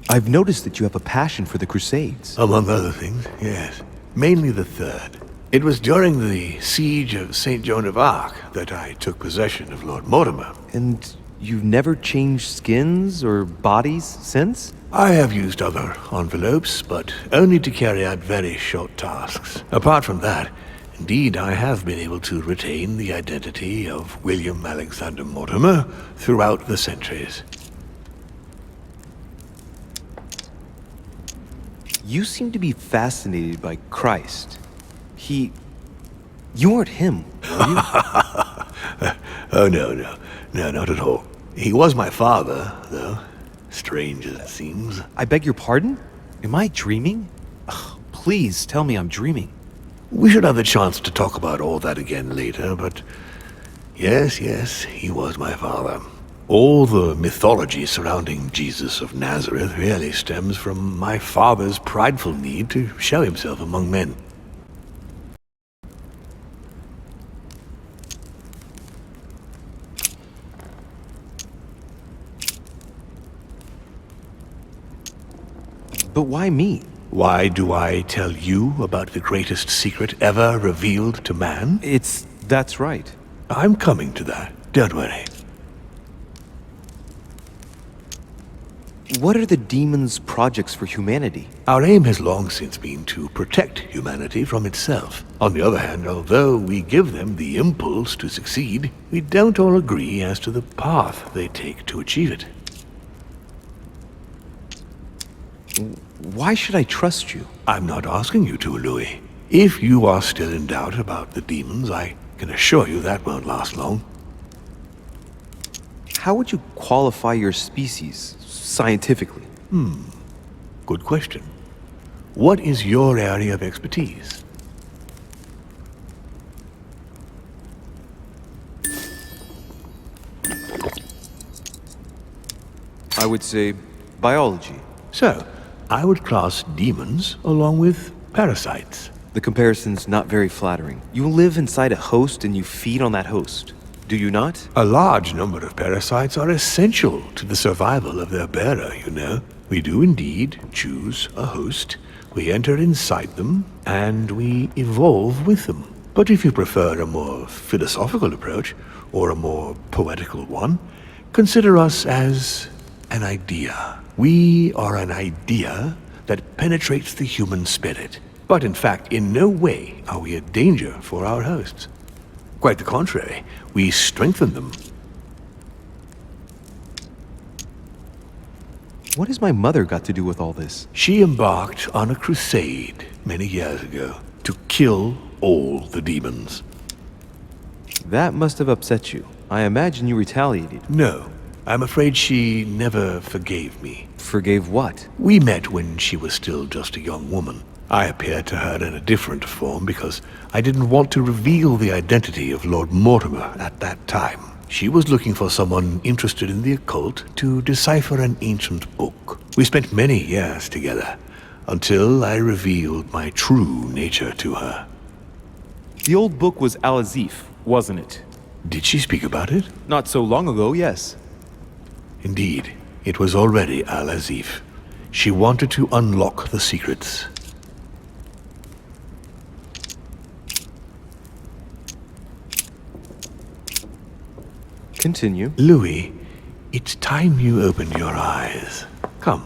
I've noticed that you have a passion for the Crusades. Among other things, yes. Mainly the third. It was during the siege of St. Joan of Arc that I took possession of Lord Mortimer. And you've never changed skins or bodies since? I have used other envelopes, but only to carry out very short tasks. Apart from that, indeed, I have been able to retain the identity of William Alexander Mortimer throughout the centuries. You seem to be fascinated by Christ. You weren't him, were you? Oh, no, not at all. He was my father, though. Strange as it seems. I beg your pardon? Am I dreaming? Ugh, please tell me I'm dreaming. We should have the chance to talk about all that again later, but yes, he was my father. All the mythology surrounding Jesus of Nazareth really stems from my father's prideful need to show himself among men. But why me? Why do I tell you about the greatest secret ever revealed to man? That's right. I'm coming to that, don't worry. What are the demons' projects for humanity? Our aim has long since been to protect humanity from itself. On the other hand, although we give them the impulse to succeed, we don't all agree as to the path they take to achieve it. Why should I trust you? I'm not asking you to, Louis. If you are still in doubt about the demons, I can assure you that won't last long. How would you qualify your species, scientifically? Good question. What is your area of expertise? I would say biology. So, I would class demons along with parasites. The comparison's not very flattering. You live inside a host and you feed on that host. Do you not? A large number of parasites are essential to the survival of their bearer, you know. We do indeed choose a host. We enter inside them, and we evolve with them. But if you prefer a more philosophical approach, or a more poetical one, consider us as an idea. We are an idea that penetrates the human spirit. But in fact, in no way are we a danger for our hosts. Quite the contrary, we strengthen them. What has my mother got to do with all this? She embarked on a crusade many years ago to kill all the demons. That must have upset you. I imagine you retaliated. No, I'm afraid she never forgave me. Forgave what? We met when she was still just a young woman. I appeared to her in a different form because I didn't want to reveal the identity of Lord Mortimer at that time. She was looking for someone interested in the occult to decipher an ancient book. We spent many years together, until I revealed my true nature to her. The old book was Al-Azif, wasn't it? Did she speak about it? Not so long ago, yes. Indeed, it was already Al-Azif. She wanted to unlock the secrets. Continue. Louis, it's time you opened your eyes. Come,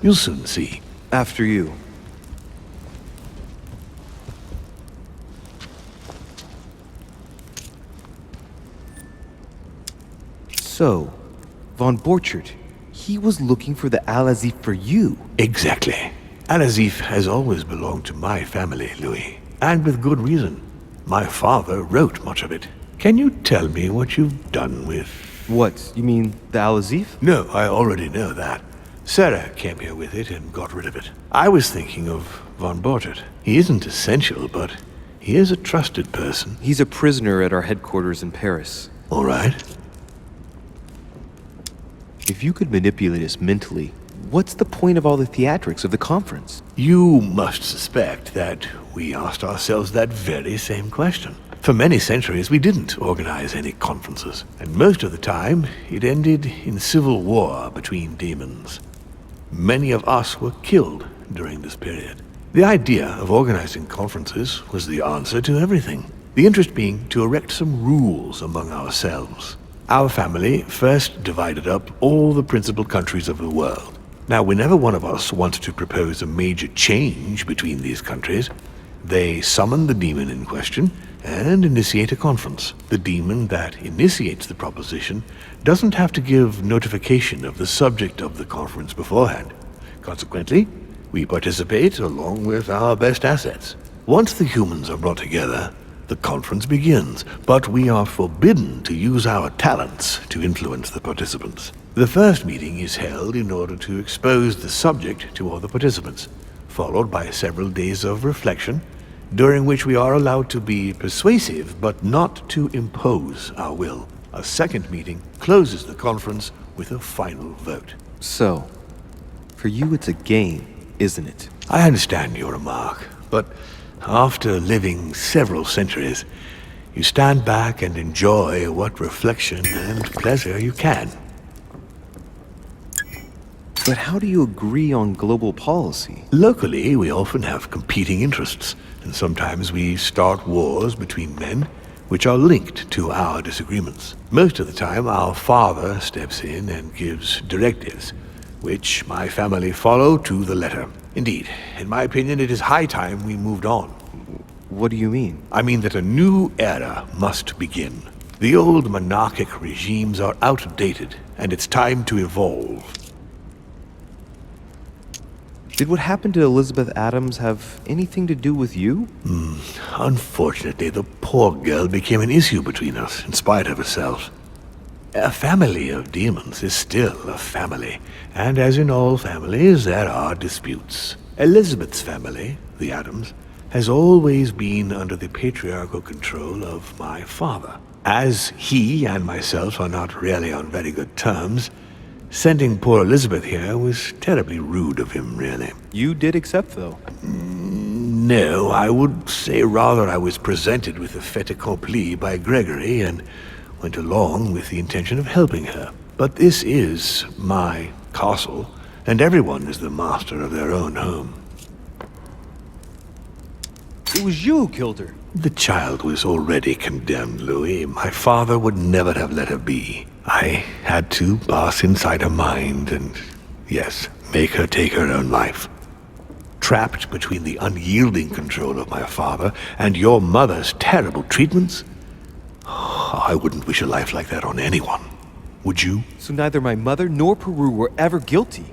you'll soon see. After you. So, von Borchert, he was looking for the Al-Azif for you. Exactly. Al-Azif has always belonged to my family, Louis. And with good reason. My father wrote much of it. Can you tell me what you've done with... What, you mean the Al-Azif? No, I already know that. Sarah came here with it and got rid of it. I was thinking of von Borchert. He isn't essential, but he is a trusted person. He's a prisoner at our headquarters in Paris. All right. If you could manipulate us mentally, what's the point of all the theatrics of the conference? You must suspect that we asked ourselves that very same question. For many centuries, we didn't organize any conferences, and most of the time, it ended in civil war between demons. Many of us were killed during this period. The idea of organizing conferences was the answer to everything. The interest being to erect some rules among ourselves. Our family first divided up all the principal countries of the world. Now, whenever one of us wanted to propose a major change between these countries, they summon the demon in question and initiate a conference. The demon that initiates the proposition doesn't have to give notification of the subject of the conference beforehand. Consequently, we participate along with our best assets. Once the humans are brought together, the conference begins, but we are forbidden to use our talents to influence the participants. The first meeting is held in order to expose the subject to all the participants, followed by several days of reflection, during which we are allowed to be persuasive but not to impose our will. A second meeting closes the conference with a final vote. So, for you it's a game, isn't it? I understand your remark, but after living several centuries, you stand back and enjoy what reflection and pleasure you can. But how do you agree on global policy? Locally, we often have competing interests, and sometimes we start wars between men which are linked to our disagreements. Most of the time, our father steps in and gives directives, which my family follow to the letter. Indeed, in my opinion, it is high time we moved on. What do you mean? I mean that a new era must begin. The old monarchic regimes are outdated, and it's time to evolve. Did what happened to Elizabeth Adams have anything to do with you? Unfortunately, the poor girl became an issue between us, in spite of herself. A family of demons is still a family, and as in all families, there are disputes. Elizabeth's family, the Adams, has always been under the patriarchal control of my father. As he and myself are not really on very good terms, sending poor Elizabeth here was terribly rude of him, really. You did accept, though. No, I would say rather I was presented with a fait accompli by Gregory and went along with the intention of helping her. But this is my castle, and everyone is the master of their own home. It was you who killed her. The child was already condemned, Louis. My father would never have let her be. I had to pass inside her mind and, yes, make her take her own life. Trapped between the unyielding control of my father and your mother's terrible treatments, I wouldn't wish a life like that on anyone. Would you? So neither my mother nor Peru were ever guilty.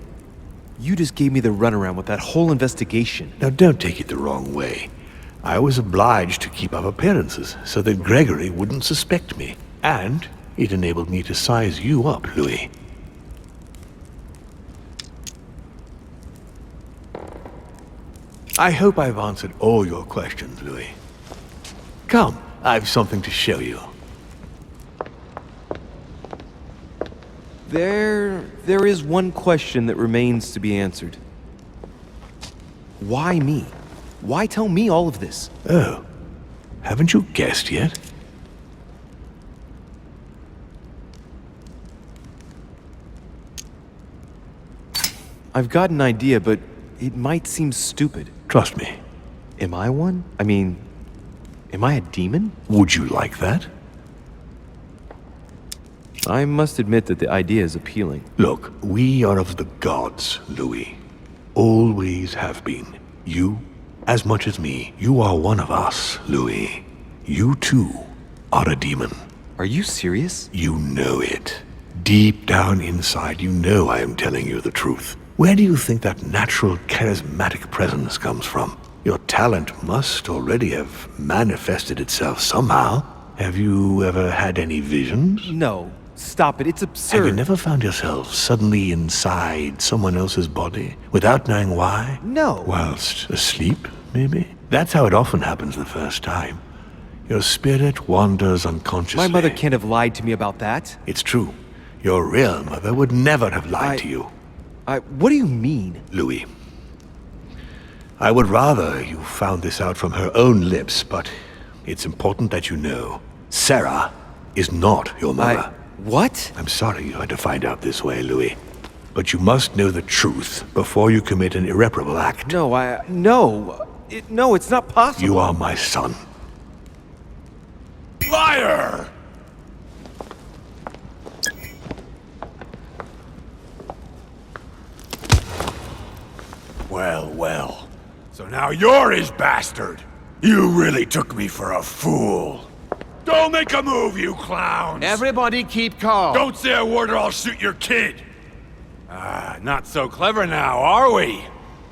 You just gave me the runaround with that whole investigation. Now don't take it the wrong way. I was obliged to keep up appearances so that Gregory wouldn't suspect me. And it enabled me to size you up, Louis. I hope I've answered all your questions, Louis. Come, I've something to show you. There is one question that remains to be answered. Why me? Why tell me all of this? Oh, haven't you guessed yet? I've got an idea, but it might seem stupid. Trust me. Am I one? I mean, am I a demon? Would you like that? I must admit that the idea is appealing. Look, we are of the gods, Louis. Always have been. You, as much as me, you are one of us, Louis. You too are a demon. Are you serious? You know it. Deep down inside, you know I am telling you the truth. Where do you think that natural, charismatic presence comes from? Your talent must already have manifested itself somehow. Have you ever had any visions? No. Stop it. It's absurd. Have you never found yourself suddenly inside someone else's body, without knowing why? No. Whilst asleep, maybe? That's how it often happens the first time. Your spirit wanders unconsciously. My mother can't have lied to me about that. It's true. Your real mother would never have lied to you. What do you mean? Louis, I would rather you found this out from her own lips, but it's important that you know. Sarah is not your mother. What? I'm sorry you had to find out this way, Louis. But you must know the truth before you commit an irreparable act. No, no, it's not possible. You are my son. Liar! Well, well. So now you're his bastard. You really took me for a fool. Don't make a move, you clowns! Everybody keep calm. Don't say a word or I'll shoot your kid! Ah, not so clever now, are we?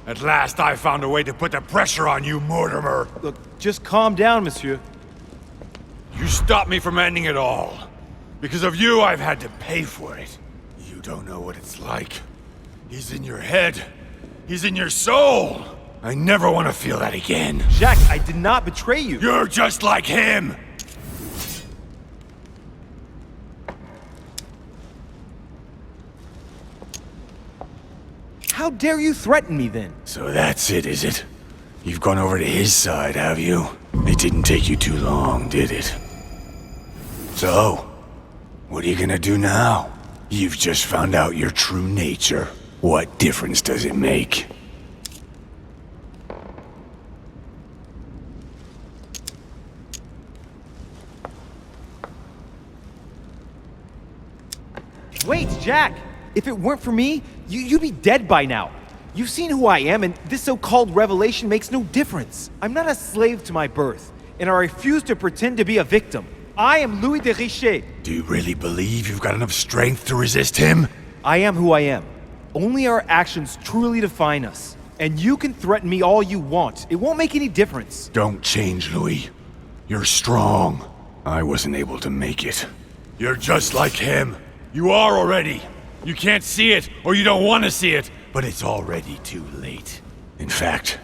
At last I found a way to put the pressure on you, Mortimer. Look, just calm down, monsieur. You stopped me from ending it all. Because of you, I've had to pay for it. You don't know what it's like. He's in your head. He's in your soul. I never want to feel that again. Jack, I did not betray you. You're just like him! How dare you threaten me then? So that's it, is it? You've gone over to his side, have you? It didn't take you too long, did it? So, what are you gonna do now? You've just found out your true nature. What difference does it make? Wait, Jack! If it weren't for me, you'd be dead by now. You've seen who I am, and this so-called revelation makes no difference. I'm not a slave to my birth, and I refuse to pretend to be a victim. I am Louis de Richet. Do you really believe you've got enough strength to resist him? I am who I am. Only our actions truly define us. And you can threaten me all you want. It won't make any difference. Don't change, Louis. You're strong. I wasn't able to make it. You're just like him. You are already. You can't see it, or you don't want to see it, but it's already too late. In fact,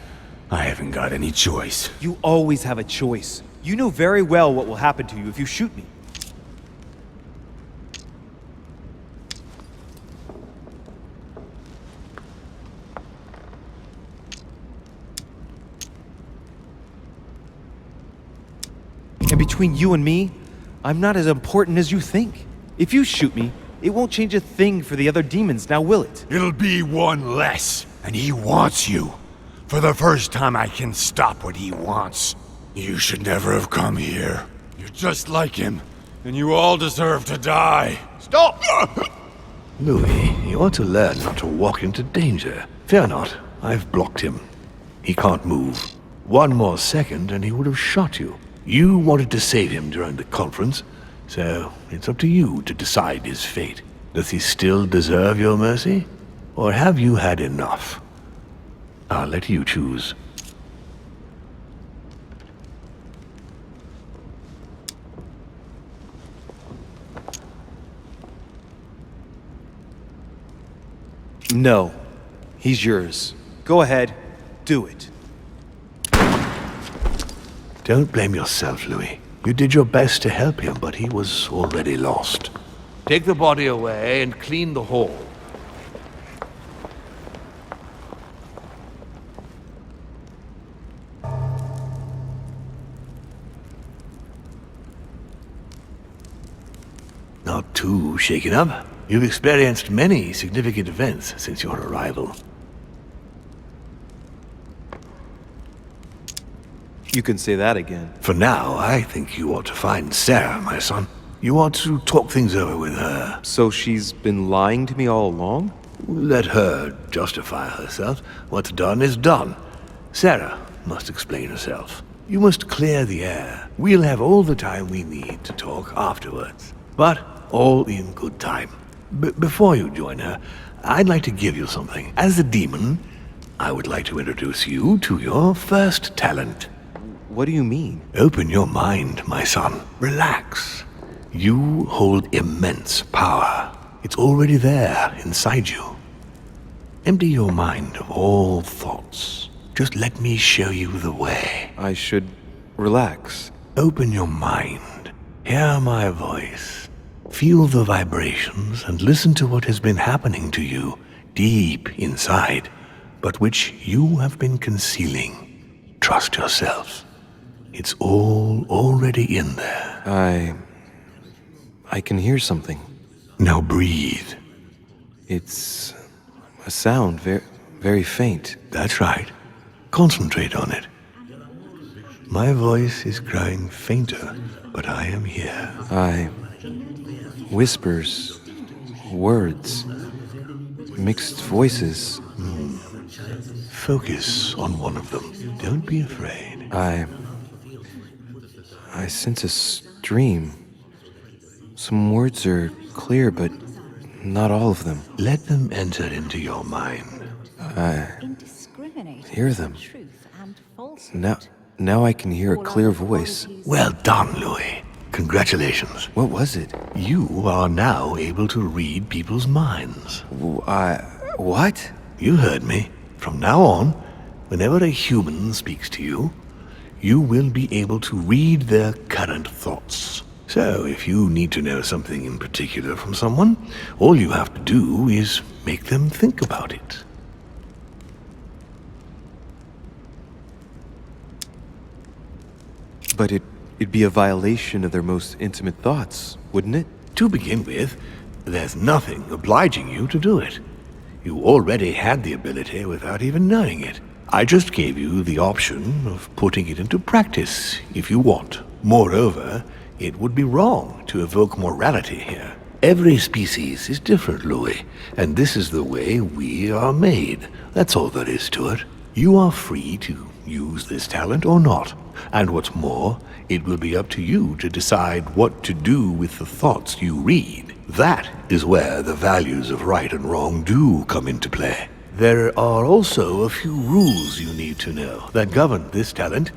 I haven't got any choice. You always have a choice. You know very well what will happen to you if you shoot me. And between you and me, I'm not as important as you think. If you shoot me, it won't change a thing for the other demons, now will it? It'll be one less, and he wants you. For the first time, I can stop what he wants. You should never have come here. You're just like him, and you all deserve to die. Stop! Louis, you ought to learn not to walk into danger. Fear not, I've blocked him. He can't move. One more second and he would have shot you. You wanted to save him during the conference, so it's up to you to decide his fate. Does he still deserve your mercy? Or have you had enough? I'll let you choose. No. He's yours. Go ahead. Do it. Don't blame yourself, Louis. You did your best to help him, but he was already lost. Take the body away and clean the hall. Not too shaken up. You've experienced many significant events since your arrival. You can say that again. For now, I think you ought to find Sarah, my son. You ought to talk things over with her. So she's been lying to me all along? Let her justify herself. What's done is done. Sarah must explain herself. You must clear the air. We'll have all the time we need to talk afterwards. But all in good time. Before you join her, I'd like to give you something. As a demon, I would like to introduce you to your first talent. What do you mean? Open your mind, my son. Relax. You hold immense power. It's already there inside you. Empty your mind of all thoughts. Just let me show you the way. I should relax. Open your mind. Hear my voice. Feel the vibrations and listen to what has been happening to you deep inside, but which you have been concealing. Trust yourself. It's all already in there. I can hear something. Now breathe. It's a sound, very faint. That's right. Concentrate on it. My voice is growing fainter, but I am here. Whispers, words, mixed voices. Focus on one of them. Don't be afraid. I sense a stream. Some words are clear, but not all of them. Let them enter into your mind. I hear them. Now I can hear a clear voice. Well done, Louis. Congratulations. What was it? You are now able to read people's minds. What? You heard me. From now on, whenever a human speaks to you, you will be able to read their current thoughts. So, if you need to know something in particular from someone, all you have to do is make them think about it. But it'd be a violation of their most intimate thoughts, wouldn't it? To begin with, there's nothing obliging you to do it. You already had the ability without even knowing it. I just gave you the option of putting it into practice if you want. Moreover, it would be wrong to evoke morality here. Every species is different, Louis, and this is the way we are made. That's all there is to it. You are free to use this talent or not. And what's more, it will be up to you to decide what to do with the thoughts you read. That is where the values of right and wrong do come into play. There are also a few rules you need to know that govern this talent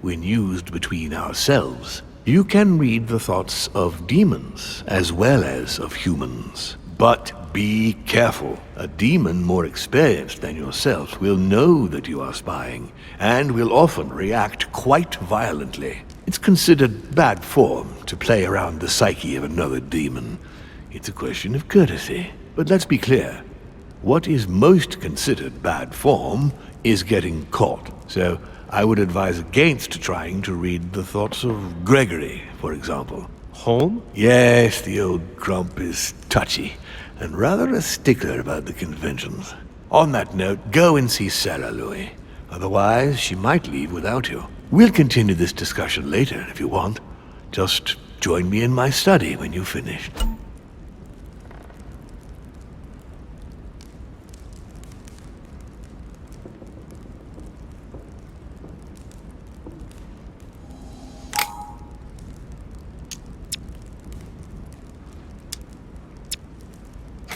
when used between ourselves. You can read the thoughts of demons as well as of humans. But be careful. A demon more experienced than yourself will know that you are spying and will often react quite violently. It's considered bad form to play around the psyche of another demon. It's a question of courtesy. But let's be clear. What is most considered bad form is getting caught. So I would advise against trying to read the thoughts of Gregory, for example. Home? Yes, the old grump is touchy, and rather a stickler about the conventions. On that note, go and see Sarah, Louis. Otherwise, she might leave without you. We'll continue this discussion later, if you want. Just join me in my study when you've finished.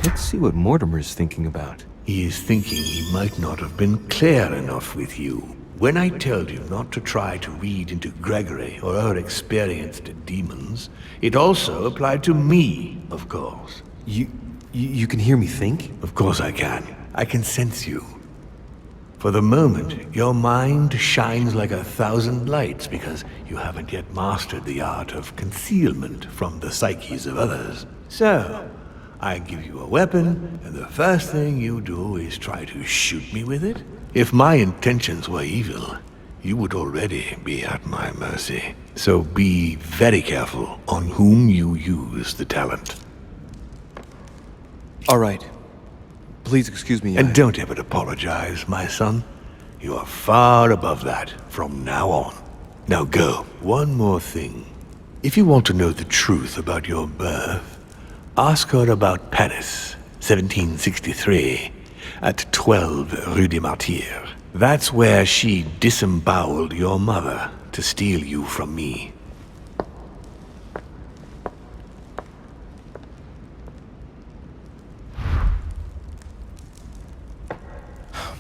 Let's see what Mortimer's thinking about. He is thinking he might not have been clear enough with you. When I told you not to try to read into Gregory or our experienced demons, it also applied to me, of course. You can hear me think? Of course I can. I can sense you. For the moment, your mind shines like 1,000 lights because you haven't yet mastered the art of concealment from the psyches of others. So, I give you a weapon, and the first thing you do is try to shoot me with it? If my intentions were evil, you would already be at my mercy. So be very careful on whom you use the talent. All right. Please excuse me. And don't ever apologize, my son. You are far above that from now on. Now go. One more thing. If you want to know the truth about your birth, ask her about Paris, 1763, at 12 Rue des Martyrs. That's where she disemboweled your mother to steal you from me.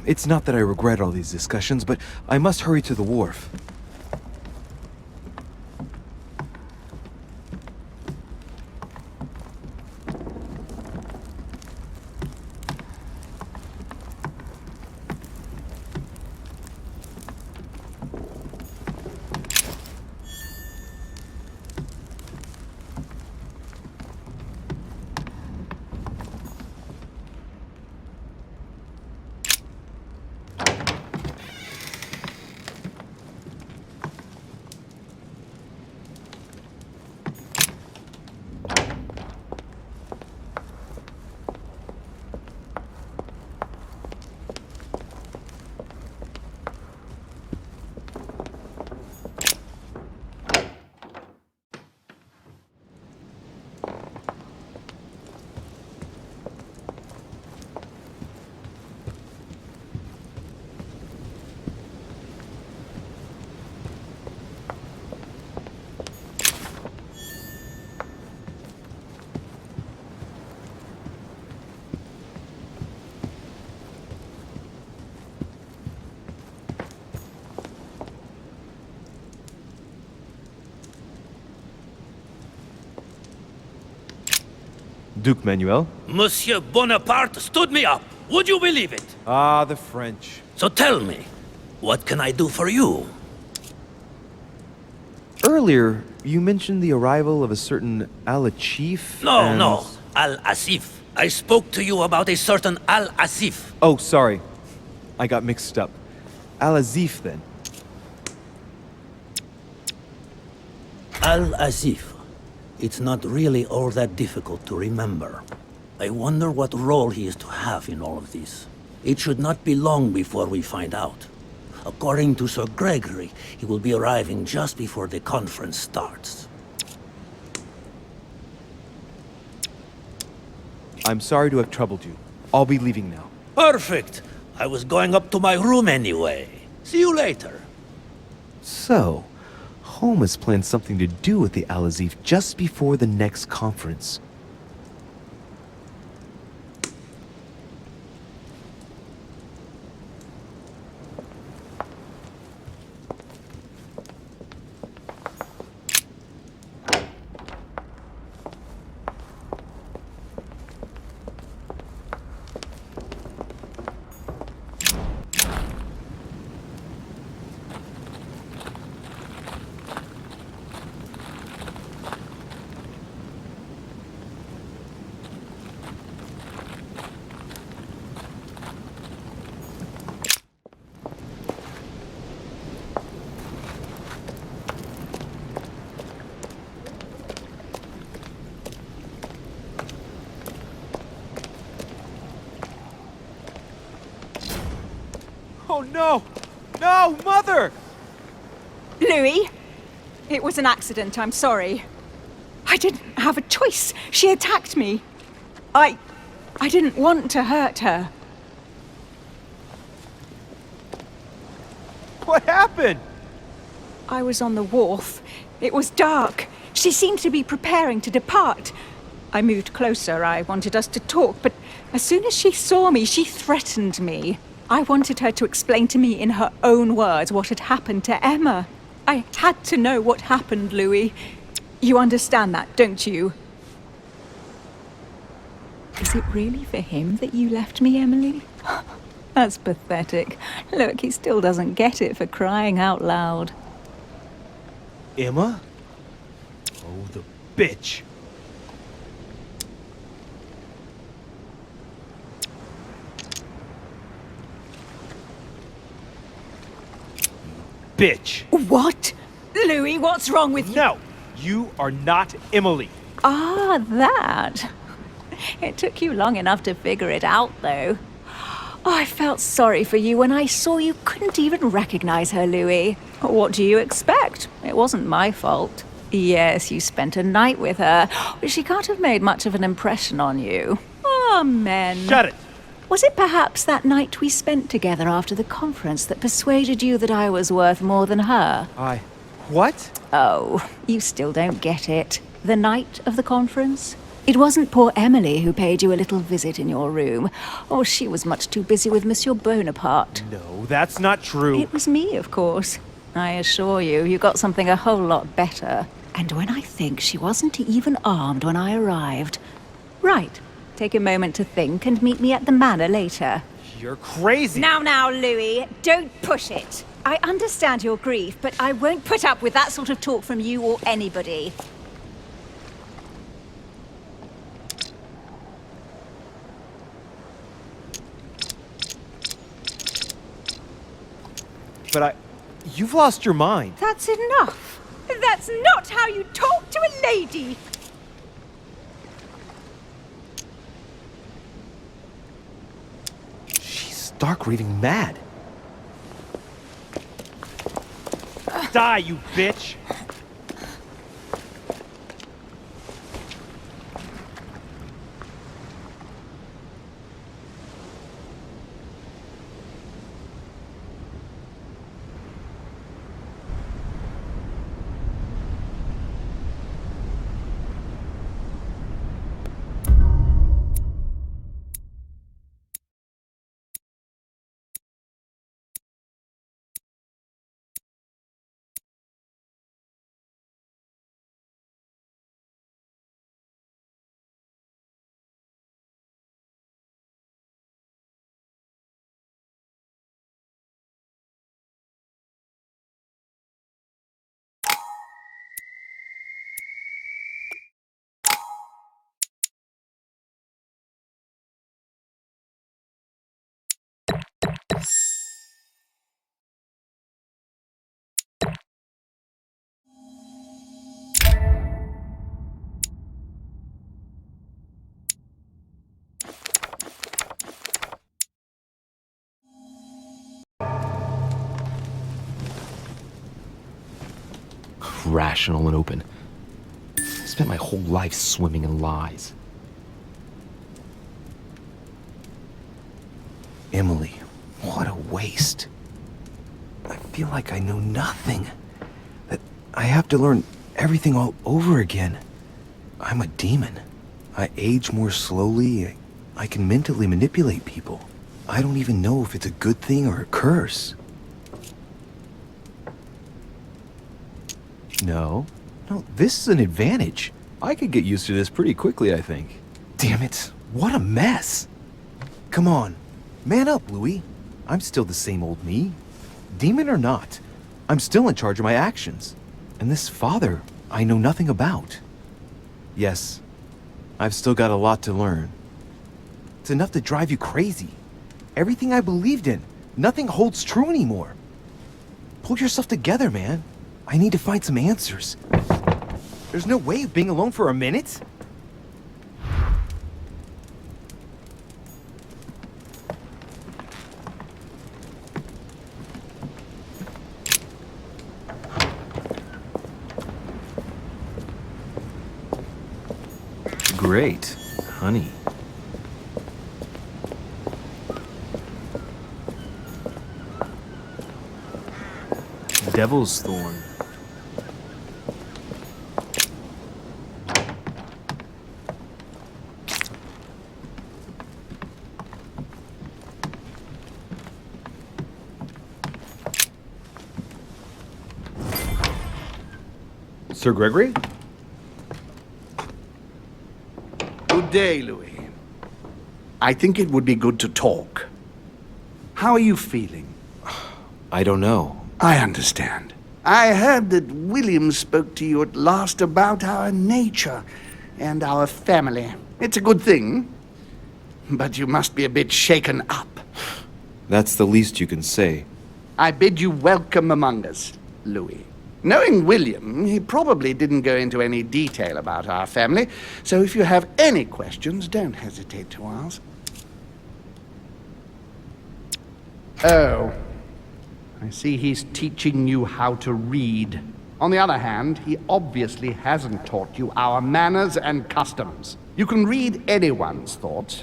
It's not that I regret all these discussions, but I must hurry to the wharf. Duke Manuel? Monsieur Bonaparte stood me up. Would you believe it? Ah, the French. So tell me, what can I do for you? Earlier, you mentioned the arrival of a certain Al-Chief No, Al-Asif. I spoke to you about a certain Al-Asif. Oh, sorry. I got mixed up. Al-Azif, then. Al-Asif. It's not really all that difficult to remember. I wonder what role he is to have in all of this. It should not be long before we find out. According to Sir Gregory, he will be arriving just before the conference starts. I'm sorry to have troubled you. I'll be leaving now. Perfect! I was going up to my room anyway. See you later. So, Holmes has planned something to do with the Al-Azif just before the next conference. Oh no! No, Mother! Louis, it was an accident, I'm sorry. I didn't have a choice. She attacked me. I didn't want to hurt her. What happened? I was on the wharf. It was dark. She seemed to be preparing to depart. I moved closer. I wanted us to talk, but as soon as she saw me, she threatened me. I wanted her to explain to me in her own words what had happened to Emma. I had to know what happened, Louis. You understand that, don't you? Is it really for him that you left me, Emily? That's pathetic. Look, he still doesn't get it for crying out loud. Emma? Oh, the bitch. Bitch. What? Louis, what's wrong with you? No, you are not Emily. Ah, that. It took you long enough to figure it out, though. Oh, I felt sorry for you when I saw you couldn't even recognize her, Louis. What do you expect? It wasn't my fault. Yes, you spent a night with her. But she can't have made much of an impression on you. Oh, men. Shut it! Was it perhaps that night we spent together after the conference that persuaded you that I was worth more than her? What? Oh, you still don't get it. The night of the conference? It wasn't poor Emily who paid you a little visit in your room. Oh, she was much too busy with Monsieur Bonaparte. No, that's not true. It was me, of course. I assure you, you got something a whole lot better. And when I think she wasn't even armed when I arrived. Right. Take a moment to think and meet me at the manor later. You're crazy! Now, Louis, don't push it. I understand your grief, but I won't put up with that sort of talk from you or anybody. But you've lost your mind. That's enough. That's not how you talk to a lady. She's stark raving mad. Die, you bitch! Rational and open. I spent my whole life swimming in lies. Emily, what a waste. I feel like I know nothing. That I have to learn everything all over again. I'm a demon. I age more slowly. I can mentally manipulate people. I don't even know if it's a good thing or a curse. No, this is an advantage. I could get used to this pretty quickly, I think. Damn it, what a mess. Come on, man up, Louis. I'm still the same old me. Demon or not, I'm still in charge of my actions. And this father, I know nothing about. Yes, I've still got a lot to learn. It's enough to drive you crazy. Everything I believed in, nothing holds true anymore. Pull yourself together, man. I need to find some answers. There's no way of being alone for a minute. Great, honey. Devil's Thorn. Sir Gregory? Good day, Louis. I think it would be good to talk. How are you feeling? I don't know. I understand. I heard that William spoke to you at last about our nature and our family. It's a good thing, but you must be a bit shaken up. That's the least you can say. I bid you welcome among us, Louis. Knowing William, he probably didn't go into any detail about our family, so if you have any questions, don't hesitate to ask. Oh, I see he's teaching you how to read. On the other hand, he obviously hasn't taught you our manners and customs. You can read anyone's thoughts,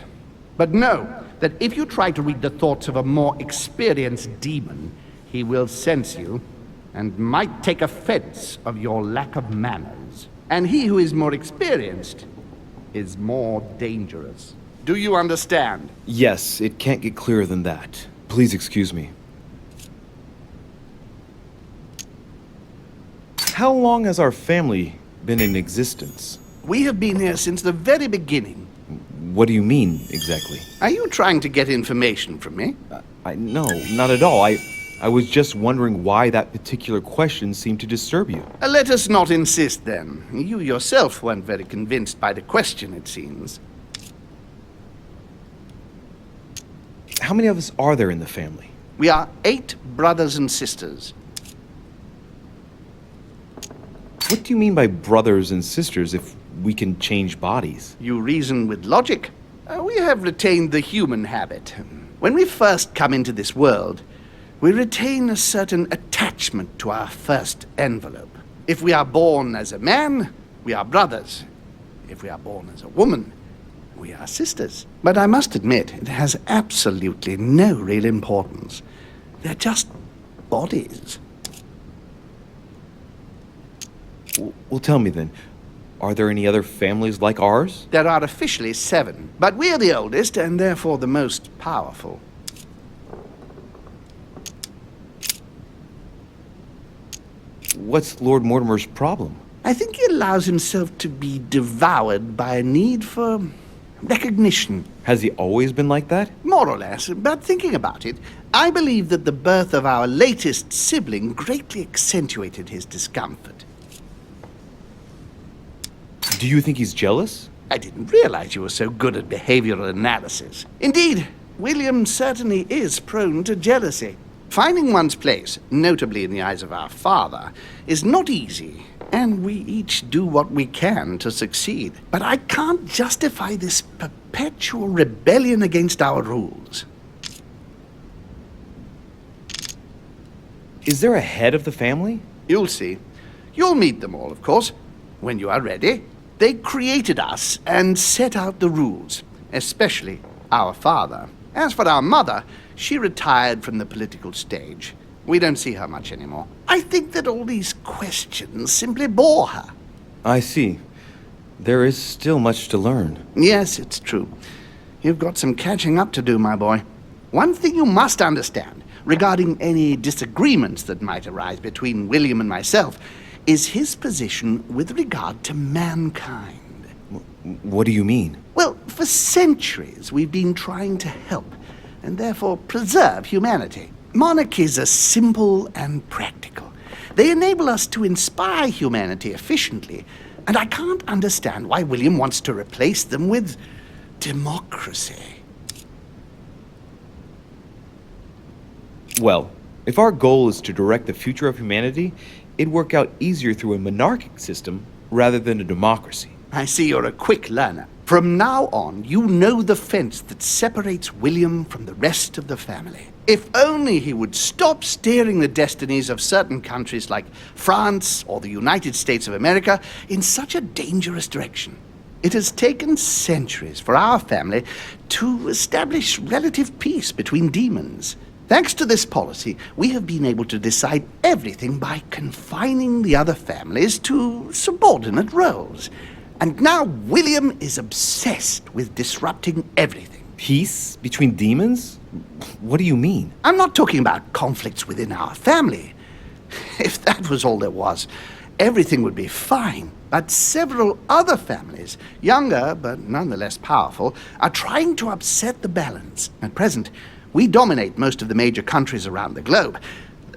but know that if you try to read the thoughts of a more experienced demon, he will sense you and might take offense of your lack of manners. And he who is more experienced is more dangerous. Do you understand? Yes, it can't get clearer than that. Please excuse me. How long has our family been in existence? We have been here since the very beginning. What do you mean, exactly? Are you trying to get information from me? No, not at all. I was just wondering why that particular question seemed to disturb you. Let us not insist, then. You yourself weren't very convinced by the question, it seems. How many of us are there in the family? We are 8 brothers and sisters. What do you mean by brothers and sisters if we can change bodies? You reason with logic. We have retained the human habit. When we first come into this world, we retain a certain attachment to our first envelope. If we are born as a man, we are brothers. If we are born as a woman, we are sisters. But I must admit, it has absolutely no real importance. They're just bodies. Well, tell me then, are there any other families like ours? There are officially 7, but we're the oldest and therefore the most powerful. What's Lord Mortimer's problem? I think he allows himself to be devoured by a need for recognition. Has he always been like that? More or less, but thinking about it, I believe that the birth of our latest sibling greatly accentuated his discomfort. Do you think he's jealous? I didn't realize you were so good at behavioral analysis. Indeed, William certainly is prone to jealousy. Finding one's place, notably in the eyes of our father, is not easy, and we each do what we can to succeed. But I can't justify this perpetual rebellion against our rules. Is there a head of the family? You'll see. You'll meet them all, of course, when you are ready. They created us and set out the rules, especially our father. As for our mother, she retired from the political stage. We don't see her much anymore. I think that all these questions simply bore her. I see. There is still much to learn. Yes, it's true. You've got some catching up to do, my boy. One thing you must understand, regarding any disagreements that might arise between William and myself, is his position with regard to mankind. What do you mean? Well, for centuries we've been trying to help, and therefore preserve humanity. Monarchies are simple and practical. They enable us to inspire humanity efficiently, and I can't understand why William wants to replace them with democracy. Well, if our goal is to direct the future of humanity, it'd work out easier through a monarchic system rather than a democracy. I see you're a quick learner. From now on, you know the fence that separates William from the rest of the family. If only he would stop steering the destinies of certain countries like France or the United States of America in such a dangerous direction. It has taken centuries for our family to establish relative peace between demons. Thanks to this policy, we have been able to decide everything by confining the other families to subordinate roles. And now William is obsessed with disrupting everything. Peace between demons? What do you mean? I'm not talking about conflicts within our family. If that was all there was, everything would be fine. But several other families, younger but nonetheless powerful, are trying to upset the balance. At present, we dominate most of the major countries around the globe.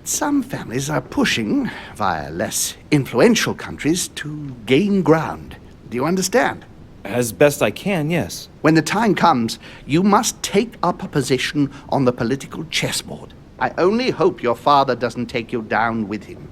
Some families are pushing, via less influential countries, to gain ground. Do you understand? As best I can, yes. When the time comes, you must take up a position on the political chessboard. I only hope your father doesn't take you down with him.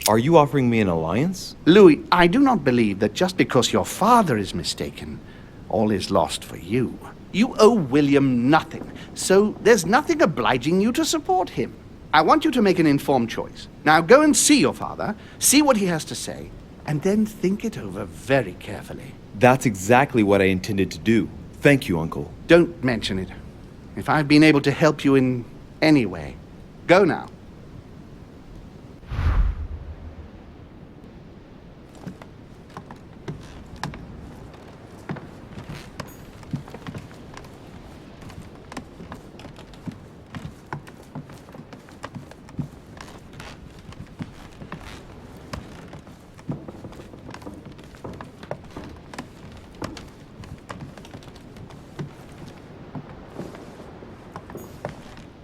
Are you offering me an alliance? Louis, I do not believe that just because your father is mistaken, all is lost for you. You owe William nothing, so there's nothing obliging you to support him. I want you to make an informed choice. Now go and see your father, see what he has to say, and then think it over very carefully. That's exactly what I intended to do. Thank you, Uncle. Don't mention it. If I've been able to help you in any way, go now.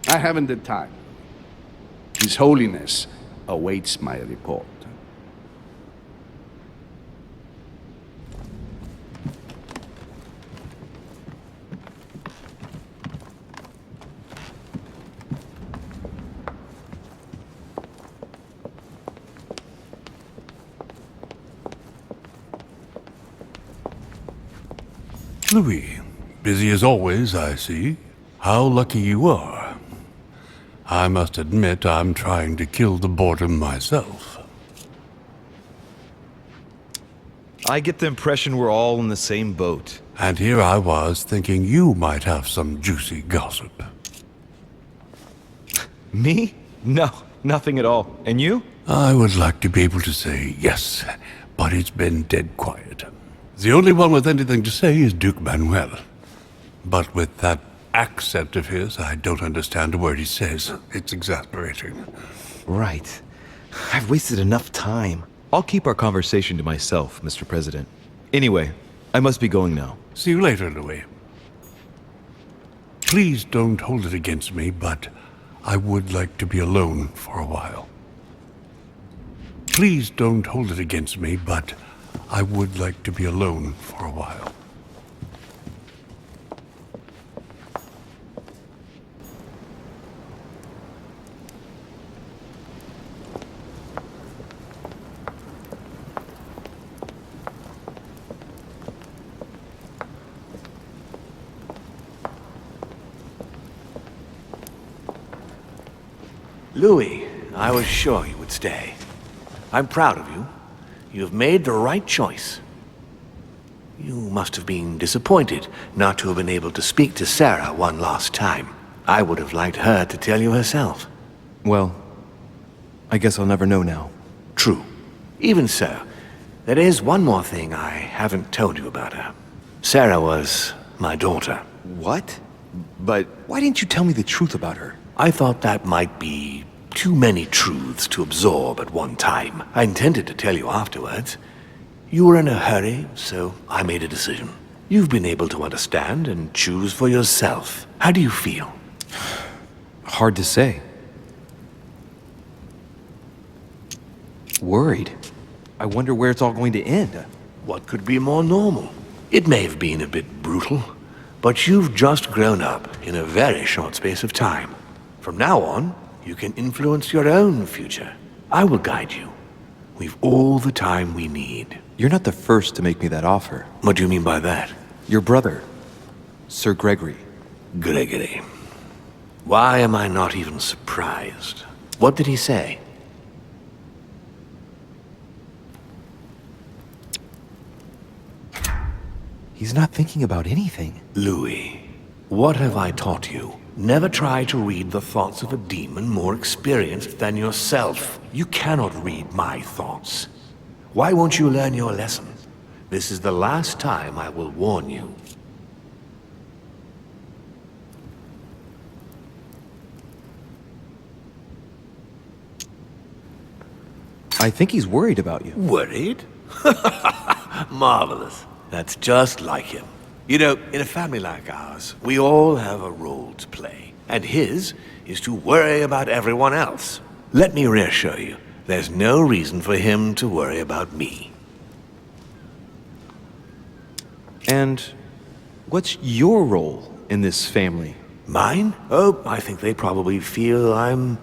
I haven't the time. His Holiness awaits my report. Louis, busy as always, I see. How lucky you are. I must admit I'm trying to kill the boredom myself. I get the impression we're all in the same boat. And here I was thinking you might have some juicy gossip. Me? No, nothing at all. And you? I would like to be able to say yes, but it's been dead quiet. The only one with anything to say is Duke Manuel. But with that accent of his, I don't understand a word he says. It's exasperating. Right. I've wasted enough time. I'll keep our conversation to myself, Mr. President. Anyway, I must be going now. See you later, Louis. Please don't hold it against me, but I would like to be alone for a while. Please don't hold it against me, but I would like to be alone for a while. Louis, I was sure you would stay. I'm proud of you. You've made the right choice. You must have been disappointed not to have been able to speak to Sarah one last time. I would have liked her to tell you herself. Well, I guess I'll never know now. True. Even so, there is one more thing I haven't told you about her. Sarah was my daughter. What? But why didn't you tell me the truth about her? I thought that might be too many truths to absorb at one time. I intended to tell you afterwards. You were in a hurry, so I made a decision. You've been able to understand and choose for yourself. How do you feel? Hard to say. Worried. I wonder where it's all going to end. What could be more normal? It may have been a bit brutal, but you've just grown up in a very short space of time. From now on, you can influence your own future. I will guide you. We've all the time we need. You're not the first to make me that offer. What do you mean by that? Your brother, Sir Gregory. Gregory. Why am I not even surprised? What did he say? He's not thinking about anything. Louis, what have I taught you? Never try to read the thoughts of a demon more experienced than yourself. You cannot read my thoughts. Why won't you learn your lesson? This is the last time I will warn you. I think he's worried about you. Worried? Marvelous. That's just like him. You know, in a family like ours, we all have a role to play, and his is to worry about everyone else. Let me reassure you, there's no reason for him to worry about me. And what's your role in this family? Mine? Oh, I think they probably feel I'm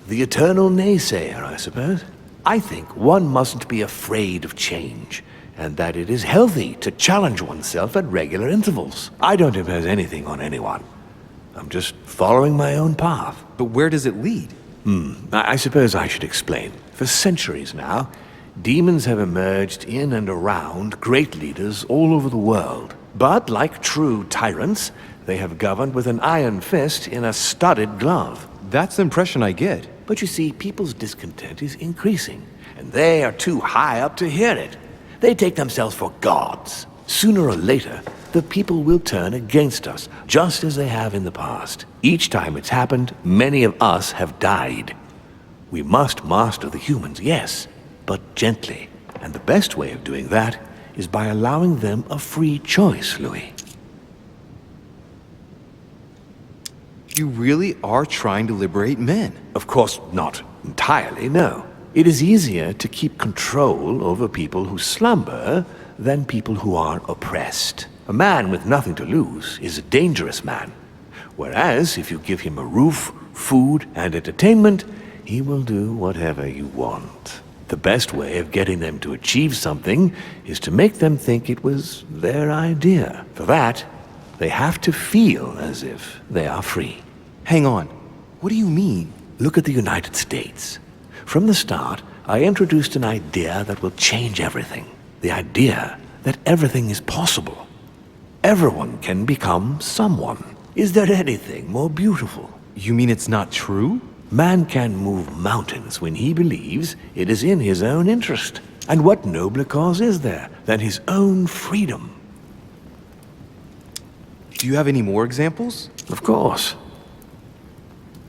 the eternal naysayer, I suppose. I think one mustn't be afraid of change. and that it is healthy to challenge oneself at regular intervals. I don't impose anything on anyone. I'm just following my own path. But where does it lead? I suppose I should explain. For centuries now, demons have emerged in and around great leaders all over the world. But like true tyrants, they have governed with an iron fist in a studded glove. That's the impression I get. But you see, people's discontent is increasing, and they are too high up to hear it. They take themselves for gods. Sooner or later, the people will turn against us, just as they have in the past. Each time it's happened, many of us have died. We must master the humans, yes, but gently. And the best way of doing that is by allowing them a free choice, Louis. You really are trying to liberate men. Of course, not entirely, no. It is easier to keep control over people who slumber than people who are oppressed. A man with nothing to lose is a dangerous man. Whereas, if you give him a roof, food, and entertainment, he will do whatever you want. The best way of getting them to achieve something is to make them think it was their idea. For that, they have to feel as if they are free. Hang on. What do you mean? Look at the United States. From the start, I introduced an idea that will change everything. The idea that everything is possible. Everyone can become someone. Is there anything more beautiful? You mean it's not true? Man can move mountains when he believes it is in his own interest. And what nobler cause is there than his own freedom? Do you have any more examples? Of course.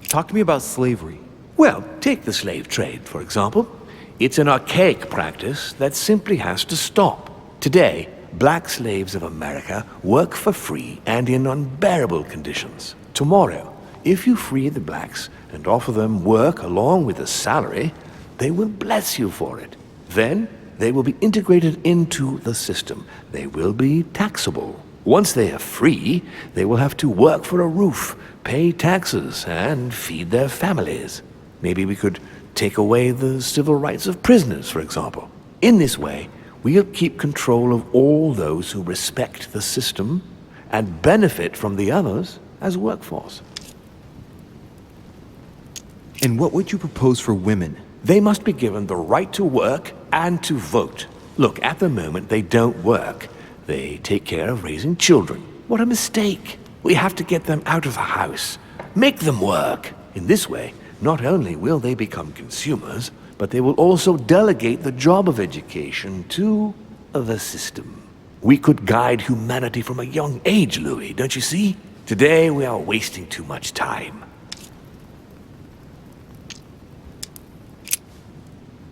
Talk to me about slavery. Well, take the slave trade, for example. It's an archaic practice that simply has to stop. Today, black slaves of America work for free and in unbearable conditions. Tomorrow, if you free the blacks and offer them work along with a salary, they will bless you for it. Then, they will be integrated into the system. They will be taxable. Once they are free, they will have to work for a roof, pay taxes, and feed their families. Maybe we could take away the civil rights of prisoners, for example. In this way, we'll keep control of all those who respect the system and benefit from the others as workforce. And what would you propose for women? They must be given the right to work and to vote. Look, at the moment, they don't work. They take care of raising children. What a mistake. We have to get them out of the house. Make them work. In this way, not only will they become consumers, but they will also delegate the job of education to the system. We could guide humanity from a young age, Louis, don't you see? Today, we are wasting too much time.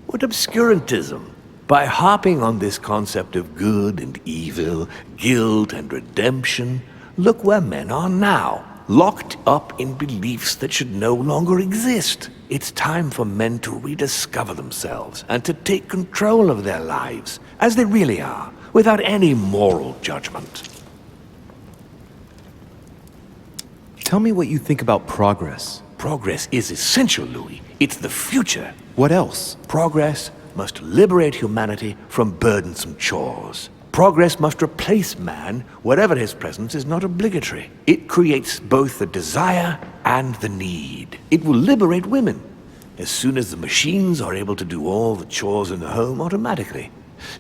What obscurantism! By harping on this concept of good and evil, guilt and redemption, look where men are now, locked up in beliefs that should no longer exist. It's time for men to rediscover themselves and to take control of their lives, as they really are, without any moral judgment. Tell me what you think about progress. Progress is essential, Louis. It's the future. What else? Progress must liberate humanity from burdensome chores. Progress must replace man wherever his presence is not obligatory. It creates both the desire and the need. It will liberate women as soon as the machines are able to do all the chores in the home automatically.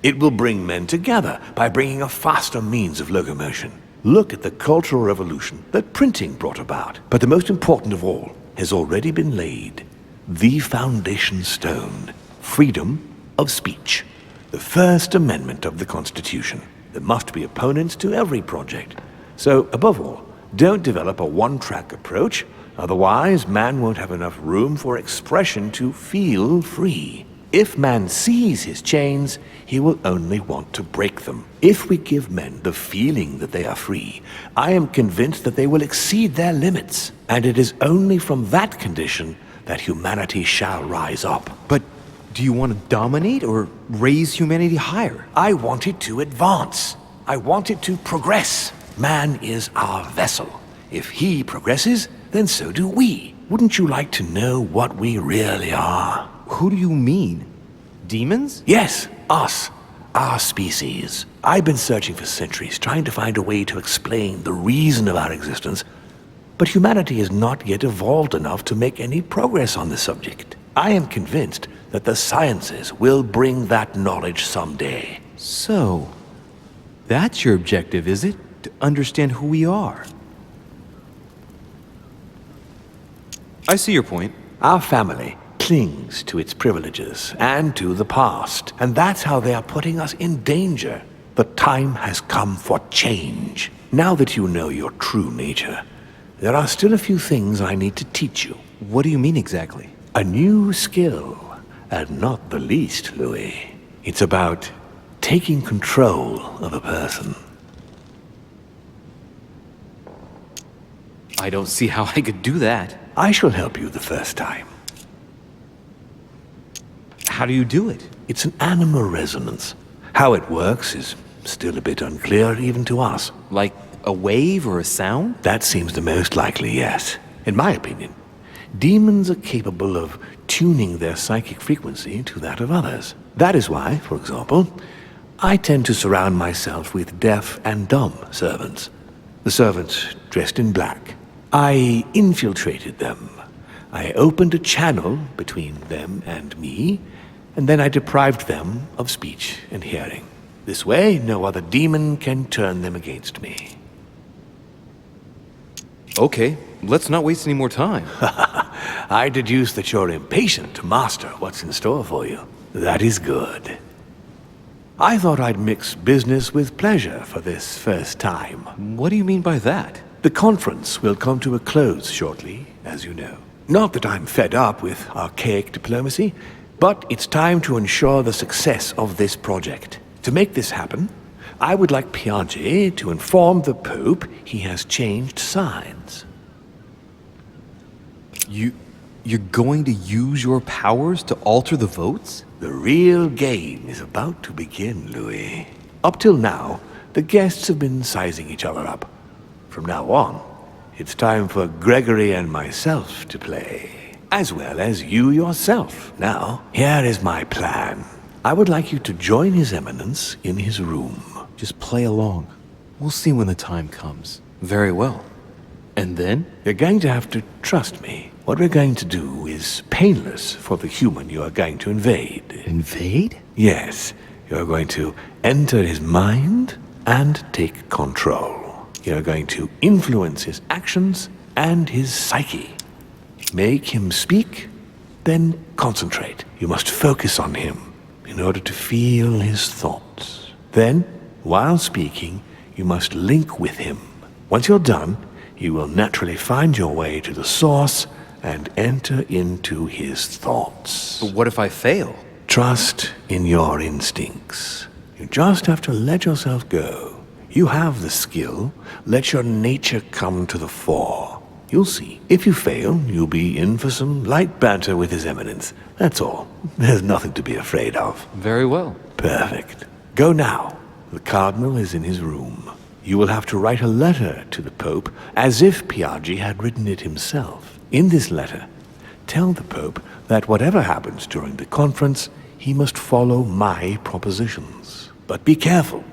It will bring men together by bringing a faster means of locomotion. Look at the cultural revolution that printing brought about. But the most important of all has already been laid. The foundation stone. Freedom of speech. The First Amendment of the Constitution. There must be opponents to every project. So, above all, don't develop a one-track approach, otherwise man won't have enough room for expression to feel free. If man sees his chains, he will only want to break them. If we give men the feeling that they are free, I am convinced that they will exceed their limits. And it is only from that condition that humanity shall rise up. But do you want to dominate or raise humanity higher? I want it to advance. I want it to progress. Man is our vessel. If he progresses, then so do we. Wouldn't you like to know what we really are? Who do you mean? Demons? Yes, us. our species. I've been searching for centuries, trying to find a way to explain the reason of our existence, but humanity has not yet evolved enough to make any progress on the subject. I am convinced that the sciences will bring that knowledge someday. So, that's your objective, is it? To understand who we are? I see your point. Our family clings to its privileges and to the past, and that's how they are putting us in danger. The time has come for change. Now that you know your true nature, there are still a few things I need to teach you. What do you mean exactly? A new skill, and not the least, Louis. It's about taking control of a person. I don't see how I could do that. I shall help you the first time. How do you do it? It's an animal resonance. How it works is still a bit unclear even to us. Like a wave or a sound? That seems the most likely, yes. In my opinion, demons are capable of tuning their psychic frequency to that of others. That is why, for example, I tend to surround myself with deaf and dumb servants. The servants dressed in black. I infiltrated them. I opened a channel between them and me, and then I deprived them of speech and hearing. This way, no other demon can turn them against me. Okay, let's not waste any more time. I deduce that you're impatient to master what's in store for you. That is good. I thought I'd mix business with pleasure for this first time. What do you mean by that? The conference will come to a close shortly, as you know. Not that I'm fed up with archaic diplomacy, but it's time to ensure the success of this project. To make this happen, I would like Piaggi to inform the Pope he has changed sides. You're going to use your powers to alter the votes? The real game is about to begin, Louis. Up till now, the guests have been sizing each other up. From now on, it's time for Gregory and myself to play, as well as you yourself. Now, here is my plan. I would like you to join His Eminence in his room. Just play along. We'll see when the time comes. Very well. And then? You're going to have to trust me. What we're going to do is painless for the human you are going to invade. Invade? Yes. You're going to enter his mind and take control. You're going to influence his actions and his psyche. Make him speak, then concentrate. You must focus on him in order to feel his thoughts. Then, while speaking, you must link with him. Once you're done, you will naturally find your way to the source and enter into his thoughts. But what if I fail? Trust in your instincts. You just have to let yourself go. You have the skill. Let your nature come to the fore. You'll see. If you fail, you'll be in for some light banter with His Eminence. That's all. There's nothing to be afraid of. Very well. Perfect. Go now. The Cardinal is in his room. You will have to write a letter to the Pope as if Piaggi had written it himself. In this letter, tell the Pope that whatever happens during the conference, he must follow my propositions. But be careful.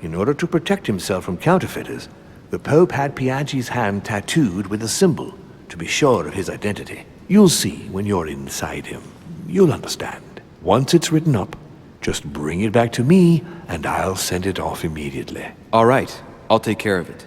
In order to protect himself from counterfeiters, the Pope had Piaggi's hand tattooed with a symbol to be sure of his identity. You'll see when you're inside him. You'll understand. Once it's written up, just bring it back to me, and I'll send it off immediately. All right, I'll take care of it.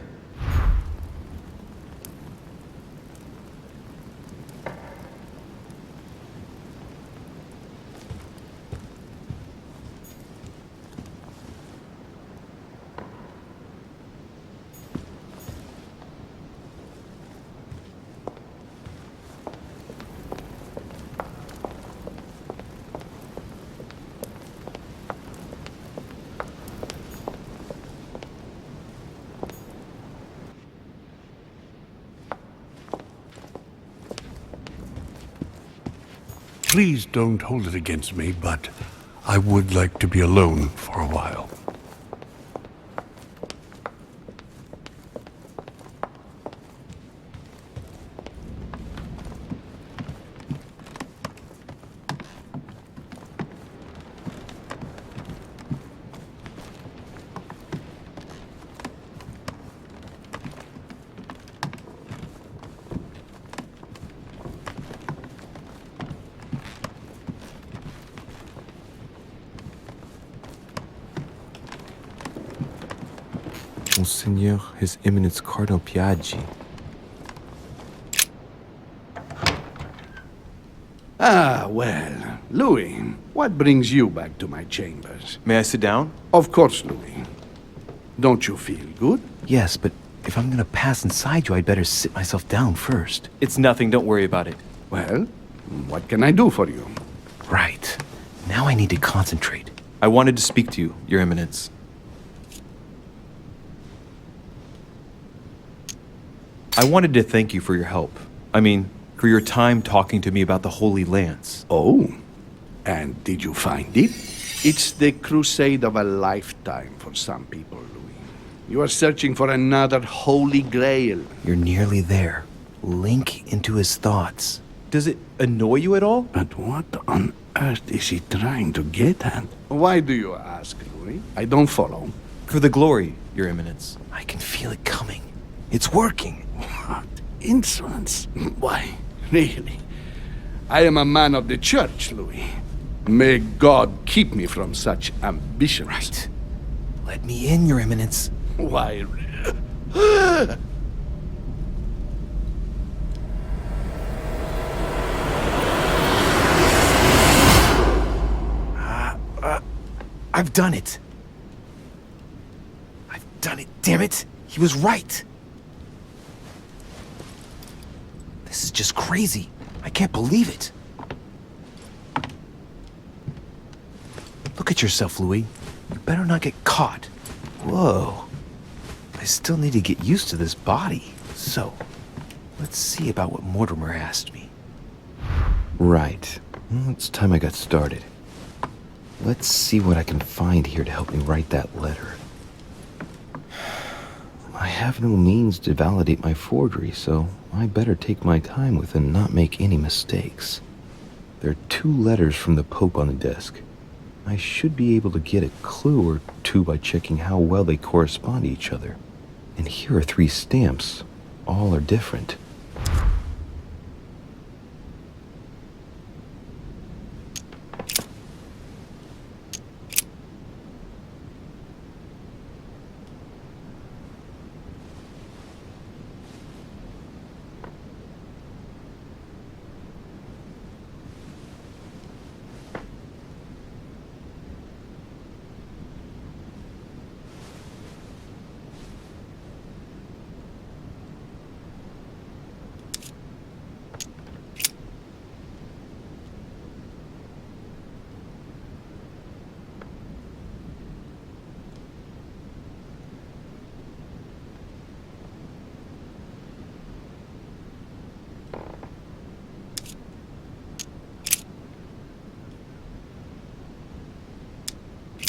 Please don't hold it against me, but I would like to be alone for a while. Monseigneur, His Eminence Cardinal Piaggi. Ah, well, Louis, what brings you back to my chambers? May I sit down? Of course, Louis. Don't you feel good? Yes, but if I'm gonna pass inside you, I'd better sit myself down first. It's nothing, don't worry about it. Well, what can I do for you? Right. Now I need to concentrate. I wanted to speak to you, Your Eminence. I wanted to thank you for your help. I mean, for your time talking to me about the Holy Lance. Oh, and did you find it? It's the crusade of a lifetime for some people, Louis. You are searching for another Holy Grail. You're nearly there. Link into his thoughts. Does it annoy you at all? But what on earth is he trying to get at? Why do you ask, Louis? I don't follow. For the glory, Your Eminence. I can feel it coming. It's working. What insolence? Why, really? I am a man of the church, Louis. May God keep me from such ambitions. Right. Let me in, Your Eminence. Why? I've done it. I've done it, damn it. He was right. This is just crazy. I can't believe it. Look at yourself, Louis. You better not get caught. Whoa. I still need to get used to this body. So, let's see about what Mortimer asked me. Right. Well, it's time I got started. Let's see what I can find here to help me write that letter. I have no means to validate my forgery, so I better take my time with it and not make any mistakes. There are 2 letters from the Pope on the desk. I should be able to get a clue or 2 by checking how well they correspond to each other. And here are 3 stamps. All are different.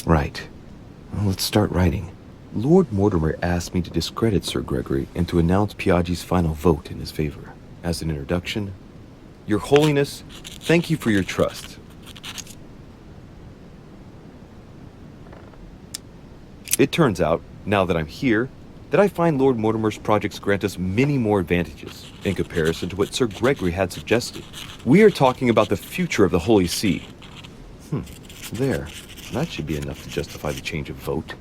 Right. Well, let's start writing. Lord Mortimer asked me to discredit Sir Gregory and to announce Piaggi's final vote in his favor. As an introduction, Your Holiness, thank you for your trust. It turns out, now that I'm here, that I find Lord Mortimer's projects grant us many more advantages in comparison to what Sir Gregory had suggested. We are talking about the future of the Holy See. There. That should be enough to justify the change of vote.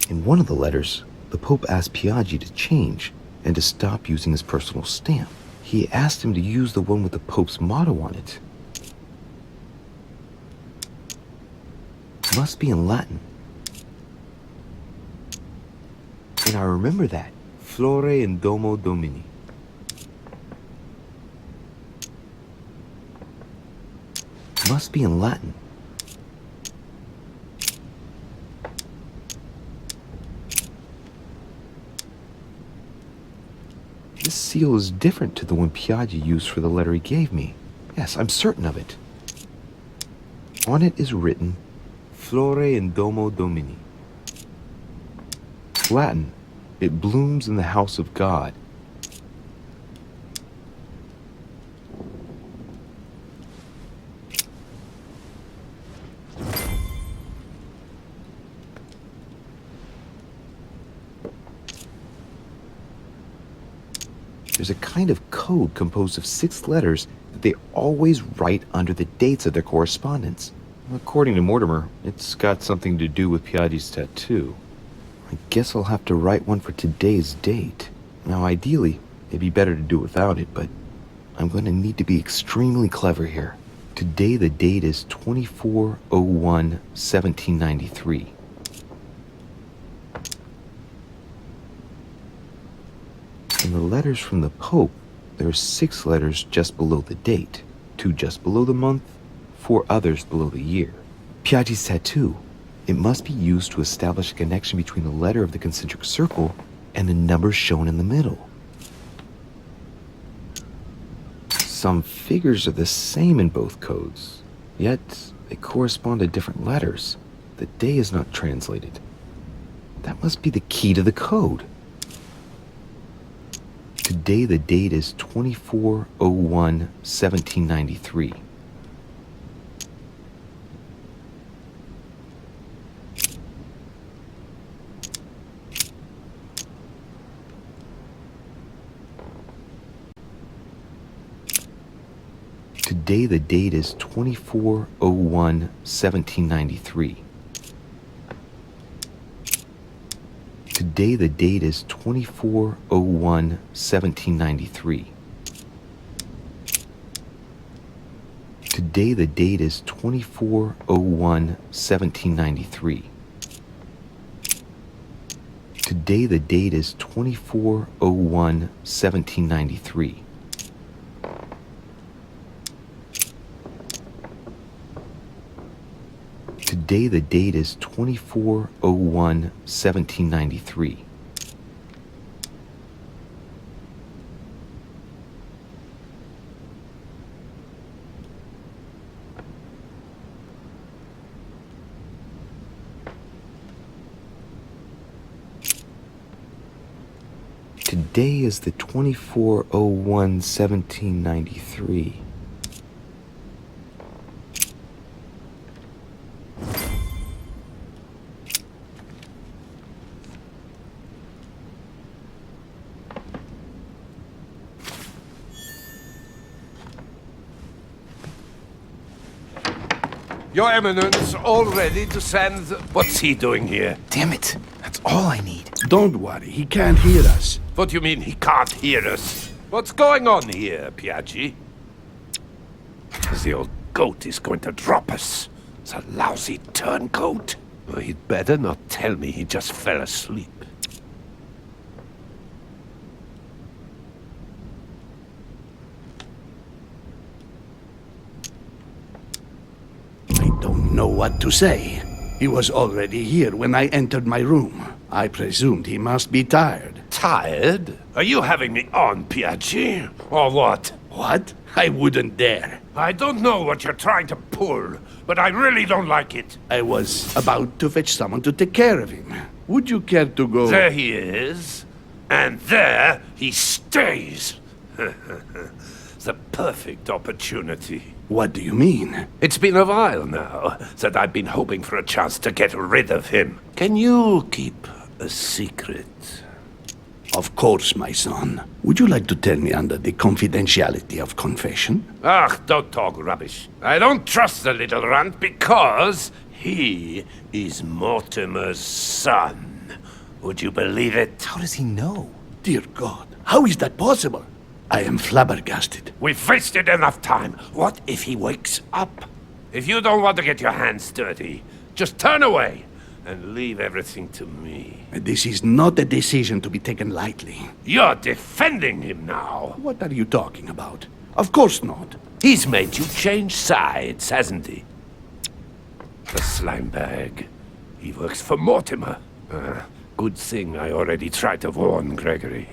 In one of the letters, the Pope asked Piaggi to change and to stop using his personal stamp. He asked him to use the one with the Pope's motto on it. Must be in Latin. And I remember that. Flore in Domo Domini. Must be in Latin. This seal is different to the one Piaggi used for the letter he gave me. Yes, I'm certain of it. On it is written, Flore in Domo Domini. Latin, it blooms in the house of God. There's a kind of code composed of 6 letters that they always write under the dates of their correspondence. According to Mortimer, it's got something to do with Piaggi's tattoo. I guess I'll have to write one for today's date. Now, ideally, it'd be better to do without it, but I'm going to need to be extremely clever here. Today, the date is 24/01/1793. In the letters from the Pope, there are 6 letters just below the date, 2 just below the month, 4 others below the year. Piaggi's tattoo. It must be used to establish a connection between the letter of the concentric circle and the numbers shown in the middle. Some figures are the same in both codes, yet they correspond to different letters. The day is not translated. That must be the key to the code. Today the date is 24/01/1793. Today the date is 24/01/1793. Today the date is 24/01/1793. Today the date is 24/01/1793. Today the date is 24/01/1793. Today the date is 24/01/1793. Today is the 24/01/1793. Your Eminence, all ready to send... What's he doing here? Damn it. That's all I need. Don't worry, he can't hear us. What do you mean he can't hear us? What's going on here, Piaggi? The old goat is going to drop us. The lousy turncoat. Well, he'd better not tell me he just fell asleep. I don't know what to say. He was already here when I entered my room. I presumed he must be tired. Tired? Are you having me on, Piaggi? Or what? What? I wouldn't dare. I don't know what you're trying to pull, but I really don't like it. I was about to fetch someone to take care of him. Would you care to go? There he is. And there he stays. The perfect opportunity. What do you mean? It's been a while now that I've been hoping for a chance to get rid of him. Can you keep a secret? Of course, my son. Would you like to tell me under the confidentiality of confession? Ah, don't talk rubbish. I don't trust the little runt because he is Mortimer's son. Would you believe it? How does he know? Dear God, how is that possible? I am flabbergasted. We've wasted enough time. What if he wakes up? If you don't want to get your hands dirty, just turn away and leave everything to me. This is not a decision to be taken lightly. You're defending him now. What are you talking about? Of course not. He's made you change sides, hasn't he? The slime bag. He works for Mortimer. Good thing I already tried to warn Gregory.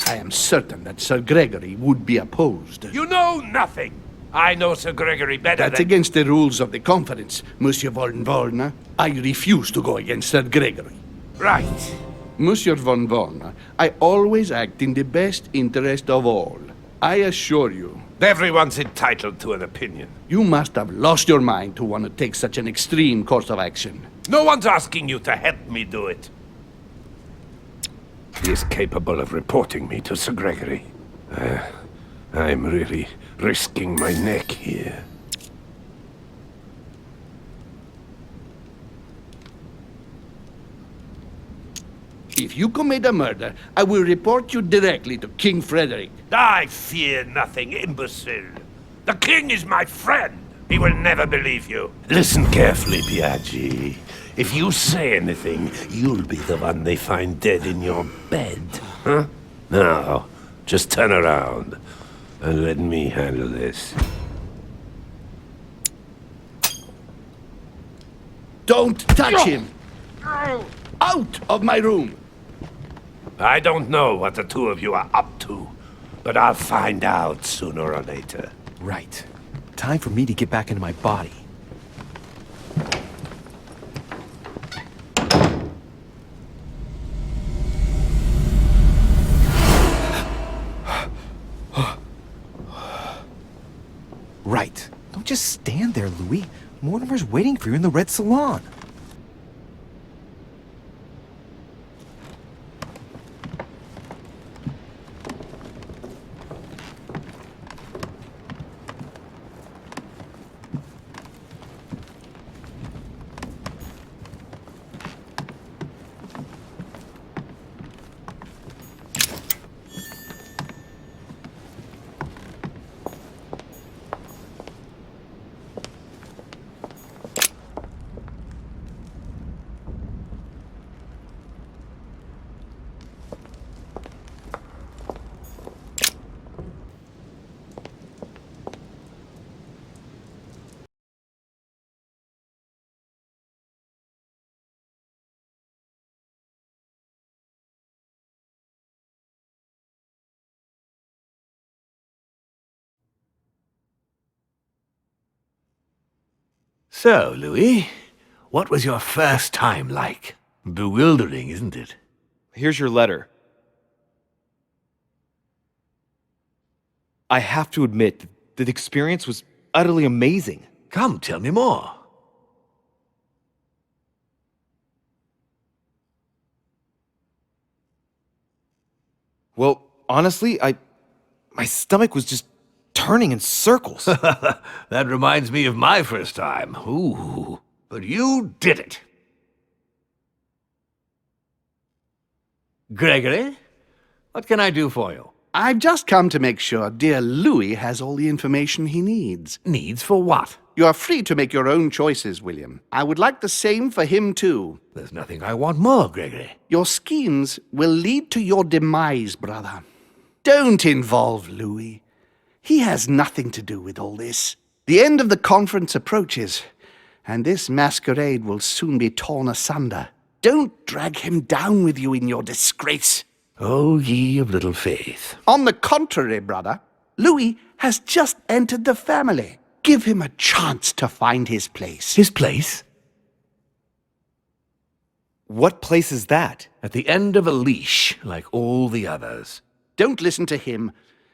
I am certain that Sir Gregory would be opposed. You know nothing! I know Sir Gregory better That's than... against the rules of the conference, Monsieur von Wollner. I refuse to go against Sir Gregory. Right. Monsieur von Wollner, I always act in the best interest of all. I assure you Everyone's entitled to an opinion. You must have lost your mind to want to take such an extreme course of action. No one's asking you to help me do it. He is capable of reporting me to Sir Gregory. I'm really risking my neck here. If you commit a murder, I will report you directly to King Frederick. I fear nothing, imbecile. The king is my friend. He will never believe you. Listen carefully, Piaggi. If you say anything, you'll be the one they find dead in your bed. Huh? Now, just turn around and let me handle this. Don't touch him! Out of my room! I don't know what the two of you are up to, but I'll find out sooner or later. Right. Time for me to get back into my body. Right. Don't just stand there, Louis. Mortimer's waiting for you in the red salon. So, Louis, what was your first time like? Bewildering, isn't it? Here's your letter. I have to admit that the experience was utterly amazing. Come, tell me more. Well, honestly, my stomach was just turning in circles. That reminds me of my first time. Ooh, but you did it. Gregory, what can I do for you? I've just come to make sure dear Louis has all the information he needs. Needs for what? You are free to make your own choices, William. I would like the same for him, too. There's nothing I want more, Gregory. Your schemes will lead to your demise, brother. Don't involve Louis. He has nothing to do with all this. The end of the conference approaches, and this masquerade will soon be torn asunder. Don't drag him down with you in your disgrace. Oh, ye of little faith. On the contrary, brother, Louis has just entered the family. Give him a chance to find his place. His place? What place is that? At the end of a leash, like all the others. Don't listen to him.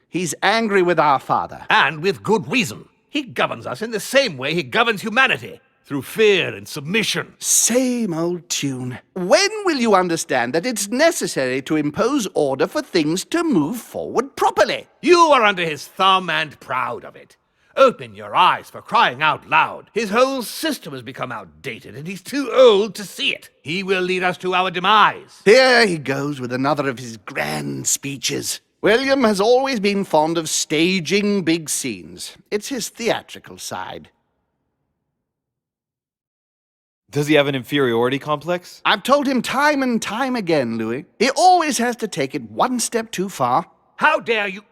He's angry with our father. And with good reason. He governs us in the same way he governs humanity. Through fear and submission. Same old tune. When will you understand that it's necessary to impose order for things to move forward properly? You are under his thumb and proud of it. Open your eyes, for crying out loud. His whole system has become outdated, and he's too old to see it. He will lead us to our demise. Here he goes with another of his grand speeches. William has always been fond of staging big scenes. It's his theatrical side. Does he have an inferiority complex? I've told him time and time again, Louis. He always has to take it one step too far. How dare you?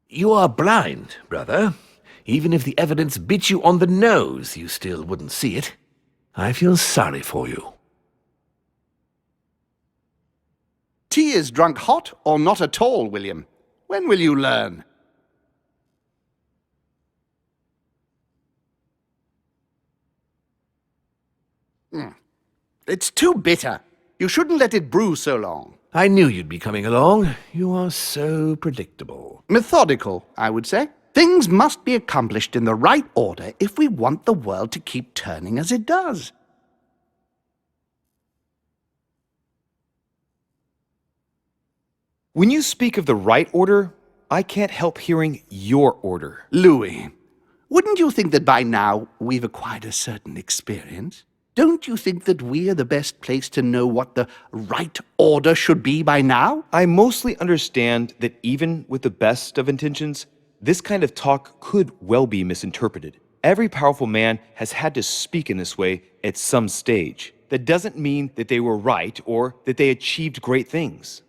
You are blind, brother. Even if the evidence bit you on the nose, you still wouldn't see it. I feel sorry for you. Tea is drunk hot or not at all, William. When will you learn? It's too bitter. You shouldn't let it brew so long. I knew you'd be coming along. You are so predictable. Methodical, I would say. Things must be accomplished in the right order if we want the world to keep turning as it does. When you speak of the right order, I can't help hearing your order. Louis, wouldn't you think that by now we've acquired a certain experience? Don't you think that we are the best place to know what the right order should be by now? I mostly understand that even with the best of intentions, this kind of talk could well be misinterpreted. Every powerful man has had to speak in this way at some stage. That doesn't mean that they were right or that they achieved great things.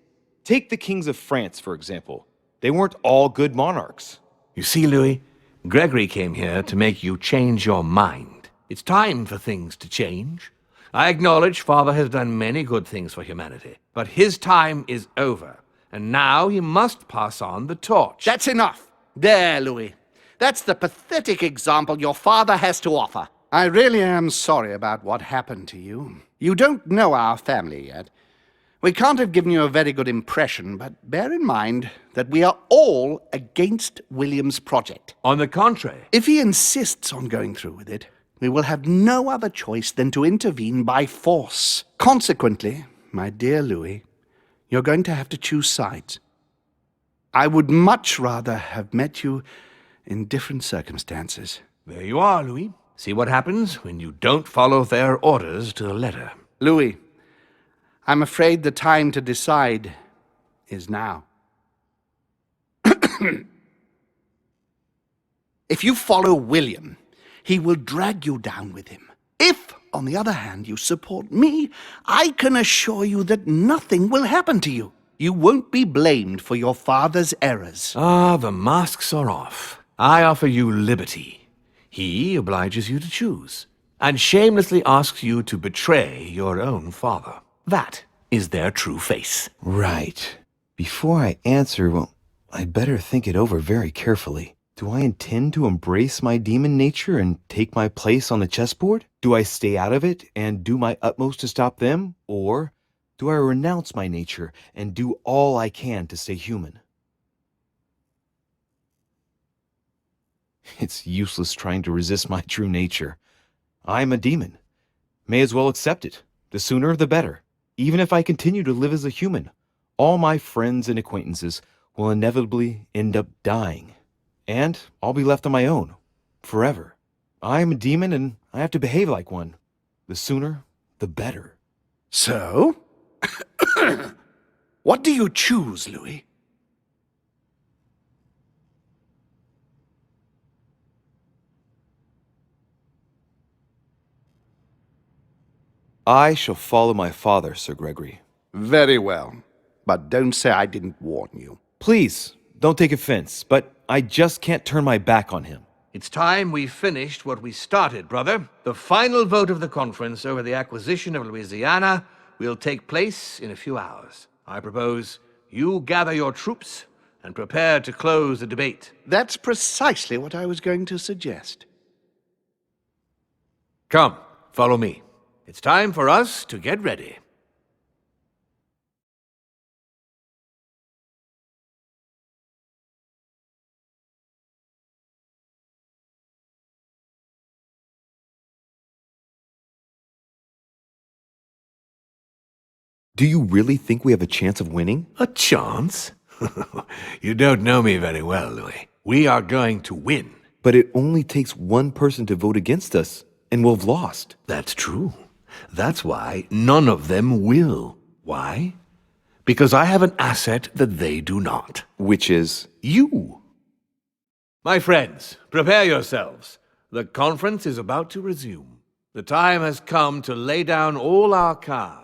Take the kings of France, for example. They weren't all good monarchs. You see, Louis, Gregory came here to make you change your mind. It's time for things to change. I acknowledge Father has done many good things for humanity, but his time is over, and now he must pass on the torch. That's enough. There, Louis. That's the pathetic example your father has to offer. I really am sorry about what happened to you. You don't know our family yet. We can't have given you a very good impression, but bear in mind that we are all against William's project. On the contrary. If he insists on going through with it, we will have no other choice than to intervene by force. Consequently, my dear Louis, you're going to have to choose sides. I would much rather have met you in different circumstances. There you are, Louis. See what happens when you don't follow their orders to the letter. Louis, I'm afraid the time to decide is now. If you follow William, he will drag you down with him. If, on the other hand, you support me, I can assure you that nothing will happen to you. You won't be blamed for your father's errors. Ah, the masks are off. I offer you liberty. He obliges you to choose, and shamelessly asks you to betray your own father. That is their true face. Right. Before I answer, well, I'd better think it over very carefully. Do I intend to embrace my demon nature and take my place on the chessboard? Do I stay out of it and do my utmost to stop them? Or do I renounce my nature and do all I can to stay human? It's useless trying to resist my true nature. I'm a demon. May as well accept it. The sooner the better. Even if I continue to live as a human, all my friends and acquaintances will inevitably end up dying. And I'll be left on my own, forever. I'm a demon and I have to behave like one. The sooner, the better. So? What do you choose, Louis? I shall follow my father, Sir Gregory. Very well. But don't say I didn't warn you. Please, don't take offense, but I just can't turn my back on him. It's time we finished what we started, brother. The final vote of the conference over the acquisition of Louisiana will take place in a few hours. I propose you gather your troops and prepare to close the debate. That's precisely what I was going to suggest. Come, follow me. It's time for us to get ready. Do you really think we have a chance of winning? A chance? You don't know me very well, Louis. We are going to win. But it only takes one person to vote against us, and we'll have lost. That's true. That's why none of them will. Why? Because I have an asset that they do not. Which is? You. My friends, prepare yourselves. The conference is about to resume. The time has come to lay down all our cards.